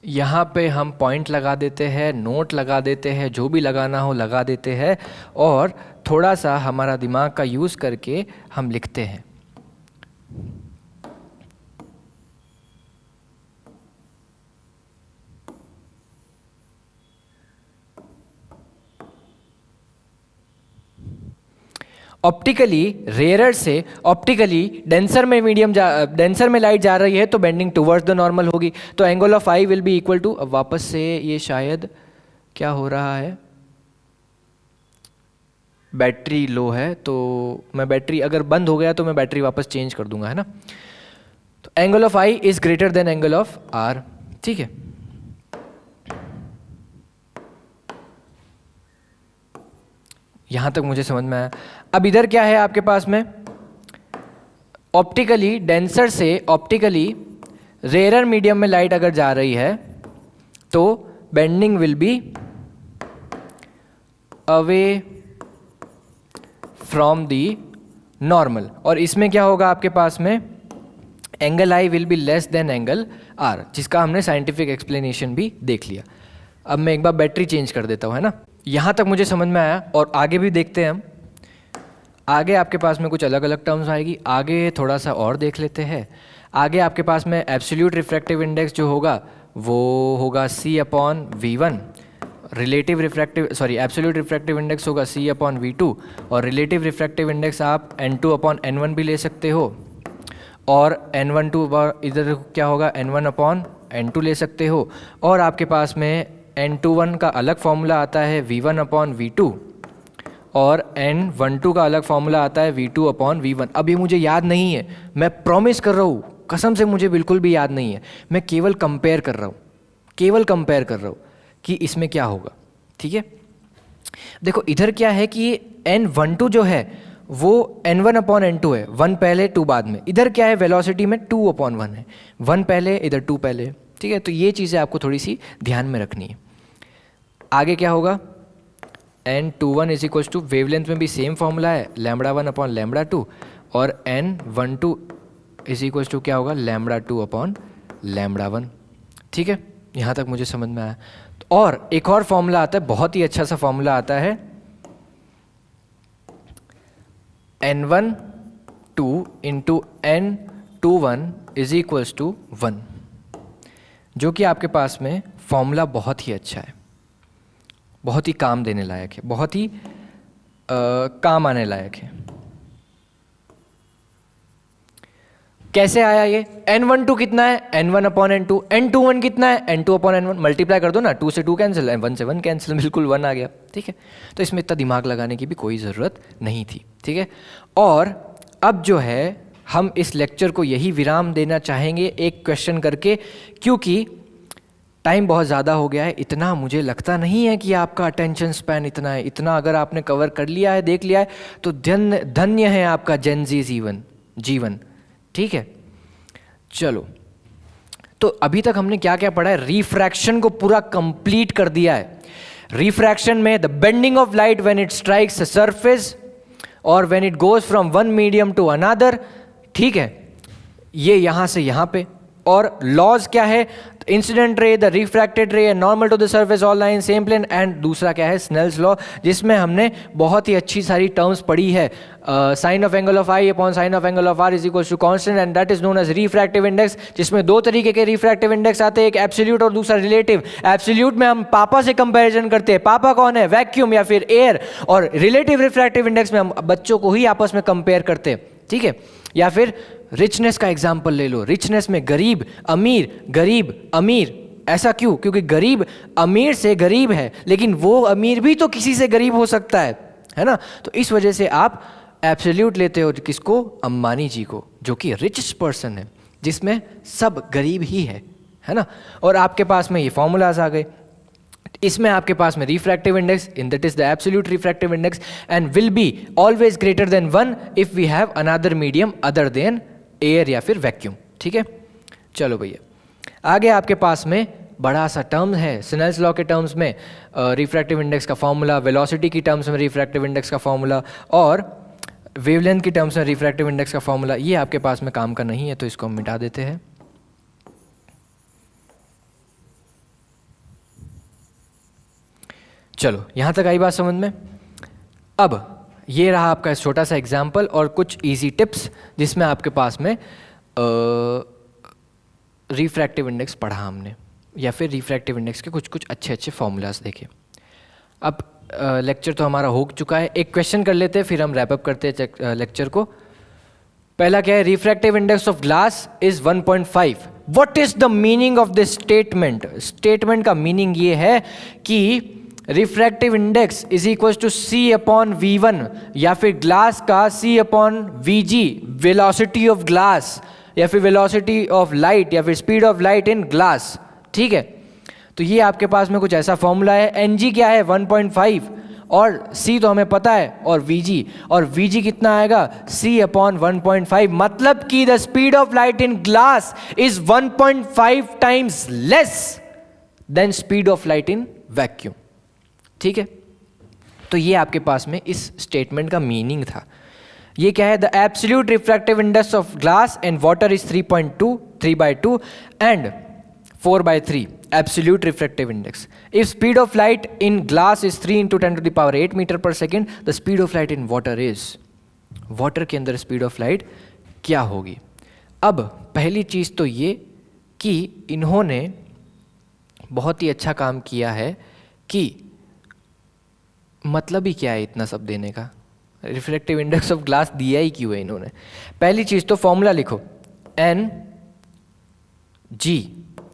Speaker 1: यहाँ पे हम पॉइंट लगा देते हैं, नोट लगा देते हैं, जो भी लगाना हो लगा देते हैं और थोड़ा सा हमारा दिमाग का यूज़ करके हम लिखते हैं। ऑप्टिकली रेयर से ऑप्टिकली डेंसर में डेंसर में लाइट जा रही है तो बेंडिंग टुवर्ड्स द नॉर्मल होगी, तो angle of I will be equal to, अब वापस से ये शायद क्या हो रहा है, बैटरी लो है तो मैं बैटरी अगर बंद हो गया तो मैं बैटरी वापस चेंज कर दूंगा, है ना। तो angle of I is greater than angle of R, ठीक है। यहां तक मुझे समझ में आया। अब इधर क्या है आपके पास में, ऑप्टिकली डेंसर से ऑप्टिकली रेयर मीडियम में लाइट अगर जा रही है तो bending will be away from the normal, और इसमें क्या होगा आपके पास में, angle I will be less than angle R, जिसका हमने साइंटिफिक एक्सप्लेनेशन भी देख लिया। अब मैं एक बार बैटरी चेंज कर देता हूँ, है ना। यहाँ तक मुझे समझ में आया और आगे भी देखते हैं हम। आगे आपके पास में कुछ अलग अलग टर्म्स आएगी, आगे थोड़ा सा और देख लेते हैं। आगे आपके पास में एब्सोल्यूट रिफ्रैक्टिव इंडेक्स जो होगा वो होगा C/V1, एब्सोल्यूट रिफ्रैक्टिव इंडेक्स होगा C/V2, और रिलेटिव रिफ्रैक्टिव इंडेक्स आप N2/N1 भी ले सकते हो, और N12 इधर क्या होगा N1/N2 ले सकते हो, और आपके पास में N21 का अलग फॉर्मूला आता है V1/V2, और N12 का अलग फॉर्मूला आता है V2/V1। अब ये मुझे याद नहीं है, मैं प्रॉमिस कर रहा हूँ, कसम से मुझे बिल्कुल भी याद नहीं है, मैं केवल कंपेयर कर रहा हूँ कि इसमें क्या होगा, ठीक है। देखो इधर क्या है कि N12 जो है वो N1/N2 है, 1 पहले 2 बाद में। इधर क्या है, वेलोसिटी में 2/1 है, 1 पहले इधर 2 पहले, ठीक है। तो ये चीज़ें आपको थोड़ी सी ध्यान में रखनी है। आगे क्या होगा, N21 is equals to, wavelength में भी सेम फॉर्मूला है λ1/λ2, और N12 इज इक्वल्स टू क्या होगा λ2/λ1, ठीक है। यहाँ तक मुझे समझ में आया। और एक और फॉर्मूला आता है, बहुत ही अच्छा सा फॉर्मूला आता है, N12 into N21 is equals to 1, जो कि आपके पास में फॉर्मूला बहुत ही अच्छा है, बहुत ही काम देने लायक है, बहुत ही काम आने लायक है। कैसे आया ये, N12 कितना है N1/N2, N21 कितना है N2/N1, मल्टीप्लाई कर दो ना, 2 से 2 कैंसिल, 1 से 1 कैंसिल, बिल्कुल 1 आ गया, ठीक है। तो इसमें इतना दिमाग लगाने की भी कोई ज़रूरत नहीं थी, ठीक है। और अब जो है हम इस लेक्चर को यही विराम देना चाहेंगे एक क्वेश्चन करके, क्योंकि टाइम बहुत ज़्यादा हो गया है। इतना मुझे लगता नहीं है कि आपका अटेंशन स्पैन इतना है, इतना अगर आपने कवर कर लिया है, देख लिया है, तो धन्य है आपका जेनजी जीवन, ठीक है। चलो, तो अभी तक हमने क्या क्या पढ़ा है, रिफ्रैक्शन को पूरा कंप्लीट कर दिया है। रिफ्रैक्शन में the bending of light when it strikes a surface और when it goes from one medium to another, ठीक है, ये यहाँ से यहाँ पे। और लॉज क्या है, incident ray, the refracted ray, normal to the surface, all lie in same plane, एंड दूसरा क्या है, स्नेल्स लॉ, जिसमें हमने बहुत ही अच्छी सारी टर्म्स पढ़ी है, sine of angle of I upon sine of angle of R is equal to constant, and that is known as refractive index, जिसमें 2 तरीके के रिफ्रैक्टिव इंडेक्स आते हैं, एक एब्सोल्यूट और दूसरा रिलेटिव। एब्सोल्यूट में हम पापा से कंपैरिजन करते हैं, पापा कौन है, वैक्यूम या फिर एयर, और रिलेटिव रिफ्रैक्टिव इंडेक्स में हम बच्चों को ही आपस में कंपेयर करते हैं, ठीक है। या फिर रिचनेस का एग्जाम्पल ले लो, रिचनेस में गरीब अमीर, ऐसा क्यों, क्योंकि गरीब अमीर से गरीब है, लेकिन वो अमीर भी तो किसी से गरीब हो सकता है ना। तो इस वजह से आप एब्सोल्यूट लेते हो किसको, अंबानी जी को, जो कि रिचेस्ट पर्सन है, जिसमें सब गरीब ही है ना। और आपके पास में ये फॉर्मूलाज आ गए, इसमें आपके पास में refractive index, in that is the absolute refractive index, and will be always greater than 1 if we have another medium other than air या फिर वैक्यूम, ठीक है। चलो भैया, आगे आपके पास में बड़ा सा टर्म है स्नेल्स लॉ के टर्म्स में, रिफ्रैक्टिव इंडेक्स का फॉर्मूला, वेलोसिटी की टर्म्स में रिफ्रैक्टिव इंडेक्स का फॉर्मूला, और वेवलेंथ की टर्म्स में रिफ्रैक्टिव इंडेक्स का फॉर्मूला। ये आपके पास में काम का नहीं है, तो इसको हम मिटा देते हैं। चलो यहाँ तक आई बात समझ में। अब ये रहा आपका छोटा सा एग्जाम्पल और कुछ इजी टिप्स जिसमें आपके पास में रिफ्रैक्टिव इंडेक्स पढ़ा हमने, या फिर रिफ्रैक्टिव इंडेक्स के कुछ कुछ अच्छे अच्छे फॉर्मूलाज देखे। अब लेक्चर तो हमारा हो चुका है, एक क्वेश्चन कर लेते हैं फिर हम रैप अप करते हैं लेक्चर को। पहला क्या है, refractive index of glass is 1.5। What is the meaning of this statement? Statement का मीनिंग ये है कि refractive index is equal to c upon V1, या फिर ग्लास का c upon VG, velocity of glass, या फिर वेलोसिटी ऑफ लाइट, या फिर speed of light in glass. ठीक है, तो ये आपके पास में कुछ ऐसा फॉर्मूला है। Ng क्या है 1.5, और C तो हमें पता है, और VG कितना आएगा C अपॉन 1.5, मतलब कि the speed of light in glass is 1.5 times less than speed of light in vacuum. ठीक है, तो ये आपके पास में इस स्टेटमेंट का मीनिंग था। ये क्या है, the absolute refractive index of glass and water is 3/2 and 4/3 absolute refractive index. If speed of light in glass is 3 × 10⁸ meter per second, the speed of light in water is, water के अंदर speed of light क्या होगी? अब पहली चीज़ तो ये कि इन्होंने बहुत ही अच्छा काम किया है कि मतलब ही क्या है इतना सब देने का, रिफ्रैक्टिव इंडेक्स ऑफ ग्लास दिया ही क्यों है इन्होंने। पहली चीज़ तो फॉर्मूला लिखो, Ng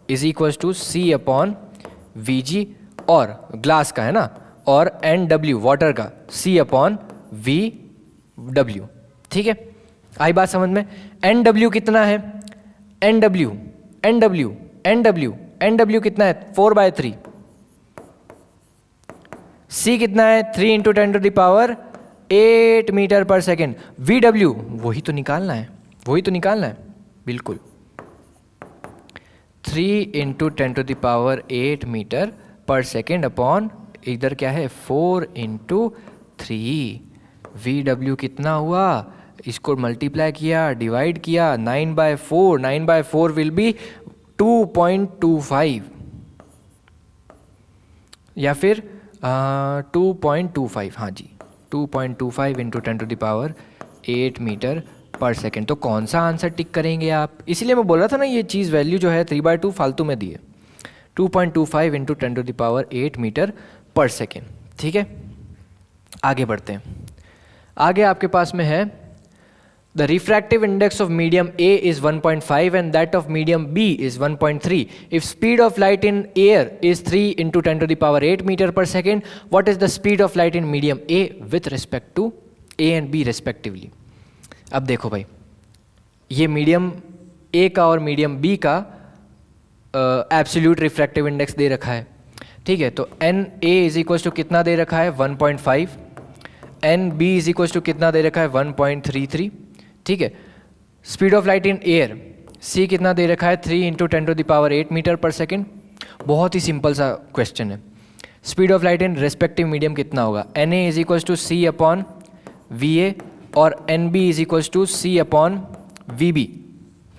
Speaker 1: is equal to C upon VG, और ग्लास का है ना, और NW वाटर का C अपॉन VW। ठीक है, आई बात समझ में। NW कितना है, NW कितना है 4/3, C कितना है 3 × 10⁸ मीटर पर सेकेंड, VW वही तो निकालना है, बिल्कुल 3 × 10⁸ मीटर पर सेकेंड अपॉन इधर क्या है 4 × 3। VW कितना हुआ, इसको मल्टीप्लाई किया, डिवाइड किया, 9/4 विल बी 2.25, या फिर 2.25, हाँ जी 2.25 × 10⁸ मीटर पर सेकेंड। तो कौन सा आंसर टिक करेंगे आप, इसलिए मैं बोल रहा था ना ये चीज़ वैल्यू जो है 3/2 फालतू में दी है, 2.25 × 10⁸ मीटर पर सेकेंड। ठीक है, आगे बढ़ते हैं। आगे आपके पास में है the refractive index of medium A is 1.5 and that of medium B is 1.3। If speed of light in air is 3 × 10⁸ metre per second, what is the speed of light in medium A with respect to A and B respectively. अब देखो भाई, ये medium A का और medium B का absolute refractive index दे रखा है। ठीक है, तो NA इज इक्वल टू कितना दे रखा है 1.5, NB इज इक्वल टू कितना दे रखा है 1.33। ठीक है, speed of light in air C कितना दे रखा है 3 × 10⁸ मीटर पर सेकेंड। बहुत ही सिंपल सा क्वेश्चन है। Speed of light in respective medium कितना होगा, NA is equal to C upon VA और NB is equal to C upon VB।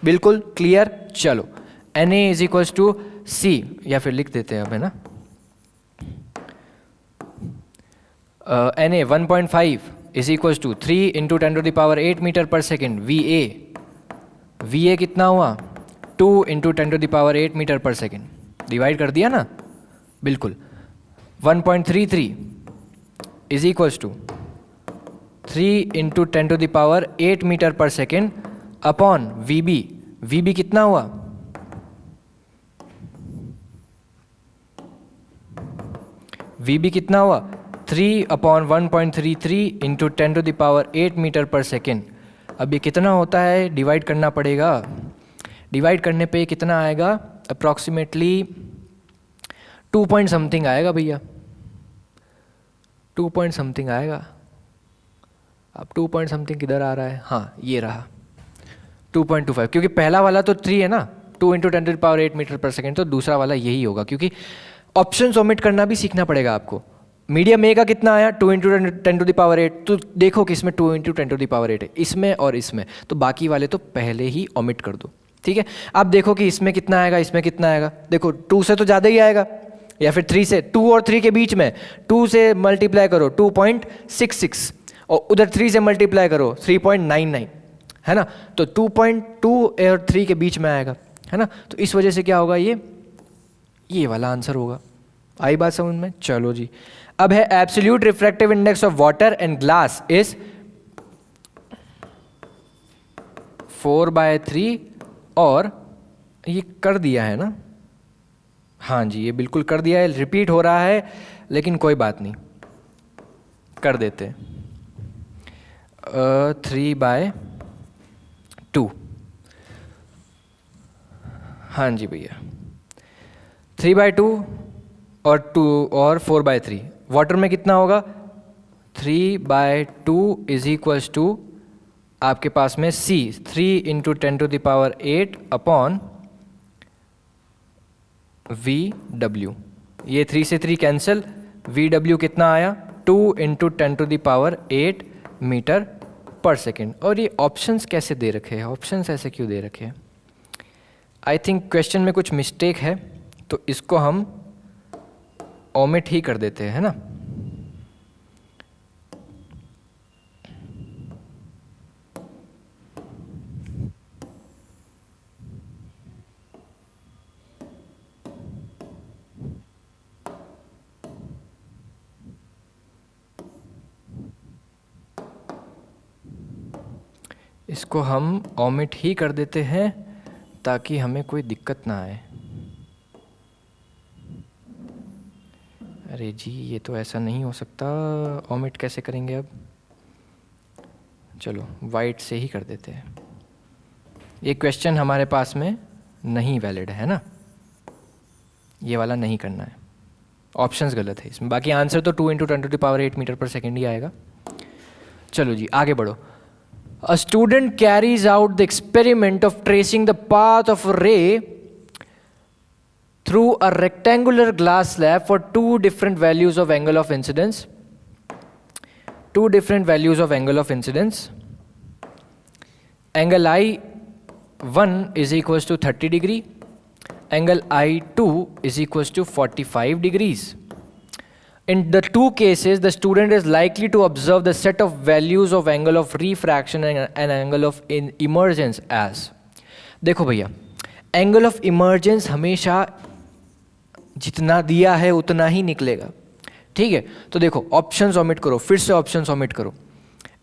Speaker 1: बिल्कुल क्लियर। चलो NA is equal to C, या फिर लिख देते हैं अब, है ना, NA 1.5 is equal to 3 × 10⁸ metre per second. VA कितना हुआ 2 × 10⁸ मीटर पर सेकेंड, डिवाइड कर दिया ना, बिल्कुल 1.33 is equal to 3 × 10⁸ metre per second upon VB कितना हुआ, VB कितना हुआ 3 अपॉन 1.33 × 10⁸ मीटर पर सेकेंड। अब ये कितना होता है, डिवाइड करना पड़ेगा, डिवाइड करने पे कितना आएगा, अप्रॉक्सीमेटली 2 पॉइंट समथिंग आएगा भैया, 2 पॉइंट समथिंग आएगा। अब 2 पॉइंट समथिंग किधर आ रहा है, हाँ ये रहा 2.25, क्योंकि पहला वाला तो 3 है ना, 2 × 10⁸ मीटर पर सेकेंड, तो दूसरा वाला यही होगा, क्योंकि ऑप्शन ओमिट करना भी सीखना पड़ेगा आपको। मीडियम ए का कितना आया 2 × 10⁸, तो देखो कि इसमें 2 × 10⁸ है, इसमें और इसमें, तो बाकी वाले तो पहले ही ओमिट कर दो। ठीक है, अब देखो कि इसमें कितना आएगा, इसमें कितना आएगा, देखो 2 से तो ज़्यादा ही आएगा, या फिर 3 से 2 और 3 के बीच में 2 से मल्टीप्लाई करो 2.66 और उधर 3 से मल्टीप्लाई करो 3.99, है ना, तो 2.2 और 3 के बीच में आएगा, है ना, तो इस वजह से क्या होगा, ये वाला आंसर होगा। आई बात समझ में? चलो जी, अब है absolute refractive index of water and glass is 4/3 और ये कर दिया है ना, हाँ जी ये बिल्कुल कर दिया है, रिपीट हो रहा है लेकिन कोई बात नहीं, कर देते 3/2, हाँ जी भैया 3/2 और 2 और 4/3, वाटर में कितना होगा 3/2 इज इक्वल्स टू आपके पास में C 3 × 10⁸ अपॉन VW, ये 3 से 3 कैंसिल, VW कितना आया 2 × 10⁸ मीटर पर सेकेंड। और ये ऑप्शंस कैसे दे रखे हैं, ऑप्शंस ऐसे क्यों दे रखे हैं? आई थिंक क्वेश्चन में कुछ मिस्टेक है, तो इसको हम ओमिट ही कर देते हैं, है ना। इसको हम ओमिट ही कर देते हैं ताकि हमें कोई दिक्कत ना आए। अरे जी ये तो ऐसा नहीं हो सकता, ओमिट कैसे करेंगे अब? चलो वाइट से ही कर देते हैं। ये क्वेश्चन हमारे पास में नहीं वैलिड है ना, ये वाला नहीं करना है, ऑप्शंस गलत है इसमें। बाकी आंसर तो 2 × 10⁸ मीटर पर सेकेंड ही आएगा। चलो जी आगे बढ़ो। A student carries out the experiment of tracing the path of a ray through a rectangular glass slab for two different values of angle of incidence. Two different values of angle of incidence. Angle I1 is equals to 30 degree. Angle I2 is equals to 45 degrees. In the two cases, the student is likely to observe the set of values of angle of refraction and angle of emergence as. देखो भैया, angle of emergence हमेशा जितना दिया है उतना ही निकलेगा, ठीक है। तो देखो ऑप्शंस ओमिट करो, फिर से ऑप्शंस ओमिट करो।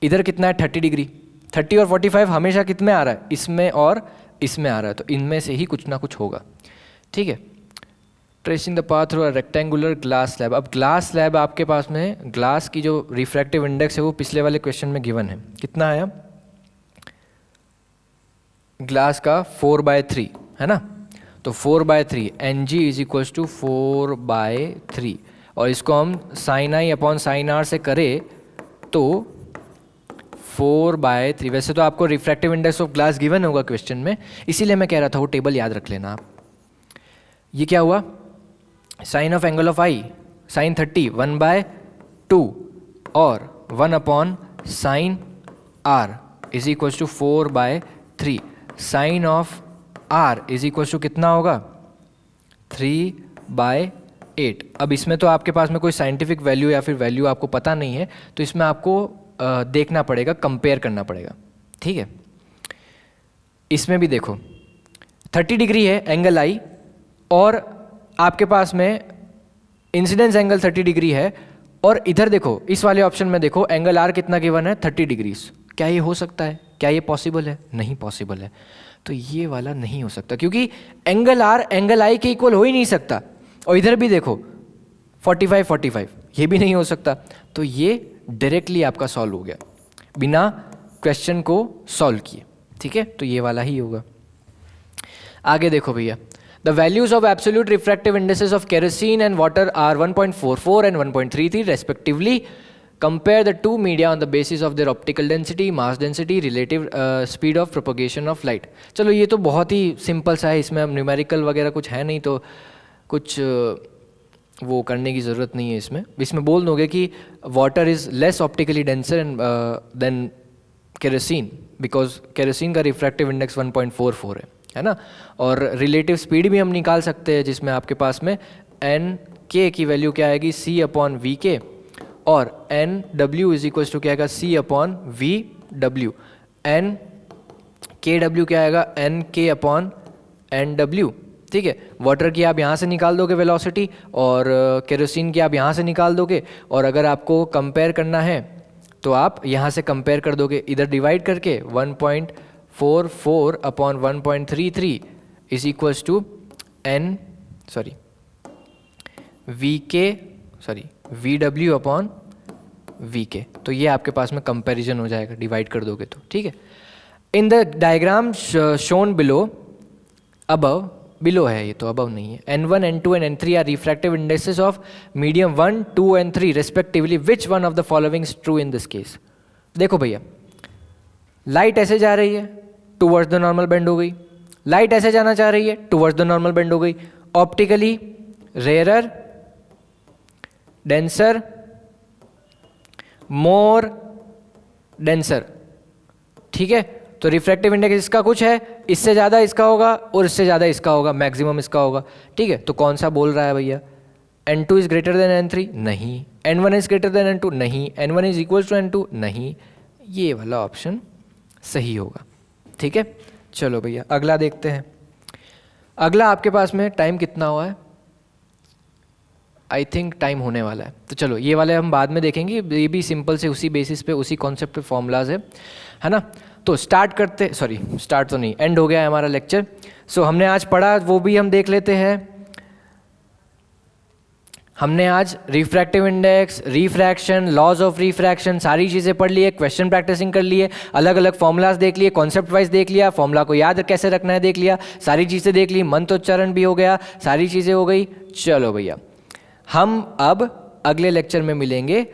Speaker 1: इधर कितना है 30 डिग्री, 30 और 45 हमेशा कितने आ रहा है, इसमें और इसमें आ रहा है, तो इनमें से ही कुछ ना कुछ होगा, ठीक है। Tracing the path through a rectangular glass slab. अब ग्लास स्लैब आपके पास में ग्लास की जो रिफ्रैक्टिव इंडेक्स है वो पिछले वाले क्वेश्चन में गिवन है, कितना आया ग्लास का 4/3, है ना, तो 4/3 Ng इज इक्वल्स टू 4/3 और इसको हम साइन आई अपॉन साइन आर से करें तो 4/3। वैसे तो आपको refractive index of glass given होगा क्वेश्चन में, इसीलिए मैं कह रहा था वो टेबल याद रख लेना आप। ये क्या हुआ, sine of angle of I sine 30 1/2 और 1 upon sine are is equals to 4/3। Sine of R is equals to कितना होगा 3/8। अब इसमें तो आपके पास में कोई साइंटिफिक वैल्यू या फिर वैल्यू आपको पता नहीं है, तो इसमें आपको देखना पड़ेगा, कंपेयर करना पड़ेगा, ठीक है। इसमें भी देखो 30 डिग्री है एंगल आई और आपके पास में इंसिडेंस एंगल 30 डिग्री है, और इधर देखो इस वाले ऑप्शन में देखो एंगल आर कितना गिवन है 30 डिग्रीज। क्या ये हो सकता है, क्या ये पॉसिबल है? नहीं पॉसिबल है, तो ये वाला नहीं हो सकता क्योंकि एंगल आर एंगल आई के इक्वल हो ही नहीं सकता। और इधर भी देखो 45 ये भी नहीं हो सकता, तो ये डायरेक्टली आपका सॉल्व हो गया बिना क्वेश्चन को सॉल्व किए, ठीक है, तो ये वाला ही होगा। आगे देखो भैया, the values of absolute refractive indices of kerosene and water are 1.44 and 1.33 respectively. Compare the two media on the basis of their optical density, mass density, relative speed of propagation of light. चलो ये तो बहुत ही simple सा है, इसमें अब numerical वगैरह कुछ है नहीं, तो कुछ वो करने की ज़रूरत नहीं है। इसमें बोल दोगे कि water is less optically denser then kerosene because kerosene का रिफ्रैक्टिव इंडेक्स 1.44 है ना, और रिलेटिव स्पीड भी हम निकाल सकते हैं जिसमें आपके पास में एन के की वैल्यू क्या आएगी सी अपॉन वी के, और N W is equal to क्या आएगा C upon V W, N K W क्या आएगा एन के अपॉन एन डब्ल्यू। ठीक है, वाटर की आप यहाँ से निकाल दोगे वेलोसिटी, और केरोसिन की आप यहाँ से निकाल दोगे, और अगर आपको कंपेयर करना है तो आप यहाँ से कंपेयर कर दोगे, इधर डिवाइड करके 1.44 upon 1.33 is equals to N V W upon V K. तो ये आपके पास में कंपैरिजन हो जाएगा डिवाइड कर दोगे तो। ठीक है, in the diagram shown below, below है ये तो अबव नहीं है, N1, N2 and N3 are refractive indexes of medium 1, 2 and 3 respectively, which one of the following is true in this case. देखो भैया, लाइट ऐसे जा रही है टूवर्ड्स द नॉर्मल बेंड हो गई, लाइट ऐसे जाना चाह रही है टूवर्ड्स द नॉर्मल बेंड हो गई, ऑप्टिकली रेयरर, डेंसर, मोर डेंसर। ठीक है, तो रिफ्रैक्टिव इंडेक्स इसका कुछ है, इससे ज़्यादा इसका होगा और इससे ज़्यादा इसका होगा, मैक्सिमम इसका होगा। ठीक है, तो कौन सा बोल रहा है भैया, N2 is greater then N3 नहीं, N1 is greater then N2 नहीं, N1 is equal to N2 नहीं, ये वाला ऑप्शन सही होगा। ठीक है, चलो भैया अगला देखते हैं। अगला आपके पास में टाइम कितना हुआ है, आई थिंक टाइम होने वाला है, तो चलो ये वाले हम बाद में देखेंगे, ये भी सिंपल से उसी बेसिस पे उसी कॉन्सेप्ट पे फॉर्मूलाज है ना। तो स्टार्ट करते, सॉरी स्टार्ट तो नहीं, एंड हो गया है हमारा लेक्चर। सो हमने आज पढ़ा वो भी हम देख लेते हैं। हमने आज refractive index, refraction, laws of refraction, सारी चीज़ें पढ़ ली है, क्वेश्चन प्रैक्टिसिंग कर लिए, अलग अलग फॉर्मूलाज देख लिए, कॉन्सेप्ट वाइज देख लिया, फॉर्मूला को याद कैसे रखना है देख लिया, सारी चीज़ें देख ली, मंत्रोच्चारण भी हो गया, सारी चीज़ें हो गई। चलो भैया हम अब अगले लेक्चर में मिलेंगे,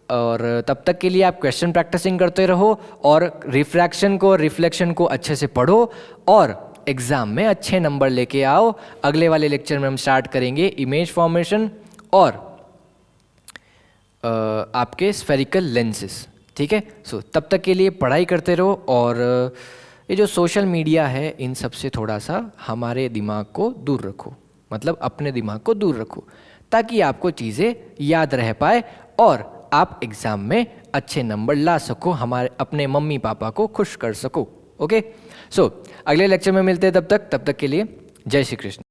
Speaker 1: और तब तक के लिए आप क्वेश्चन प्रैक्टिसिंग करते रहो और रिफ्रैक्शन को, रिफ्लेक्शन को अच्छे से पढ़ो और एग्ज़ाम में अच्छे नंबर लेके आओ। अगले वाले लेक्चर में हम स्टार्ट करेंगे इमेज फॉर्मेशन और आपके स्फेरिकल लेंसेस। ठीक है, सो तब तक के लिए पढ़ाई करते रहो, और ये जो सोशल मीडिया है इन सब से थोड़ा सा हमारे दिमाग को दूर रखो, मतलब अपने दिमाग को दूर रखो, ताकि आपको चीज़ें याद रह पाए और आप एग्ज़ाम में अच्छे नंबर ला सको, हमारे अपने मम्मी पापा को खुश कर सको। ओके, सो अगले लेक्चर में मिलते हैं, तब तक के लिए जय श्री कृष्ण।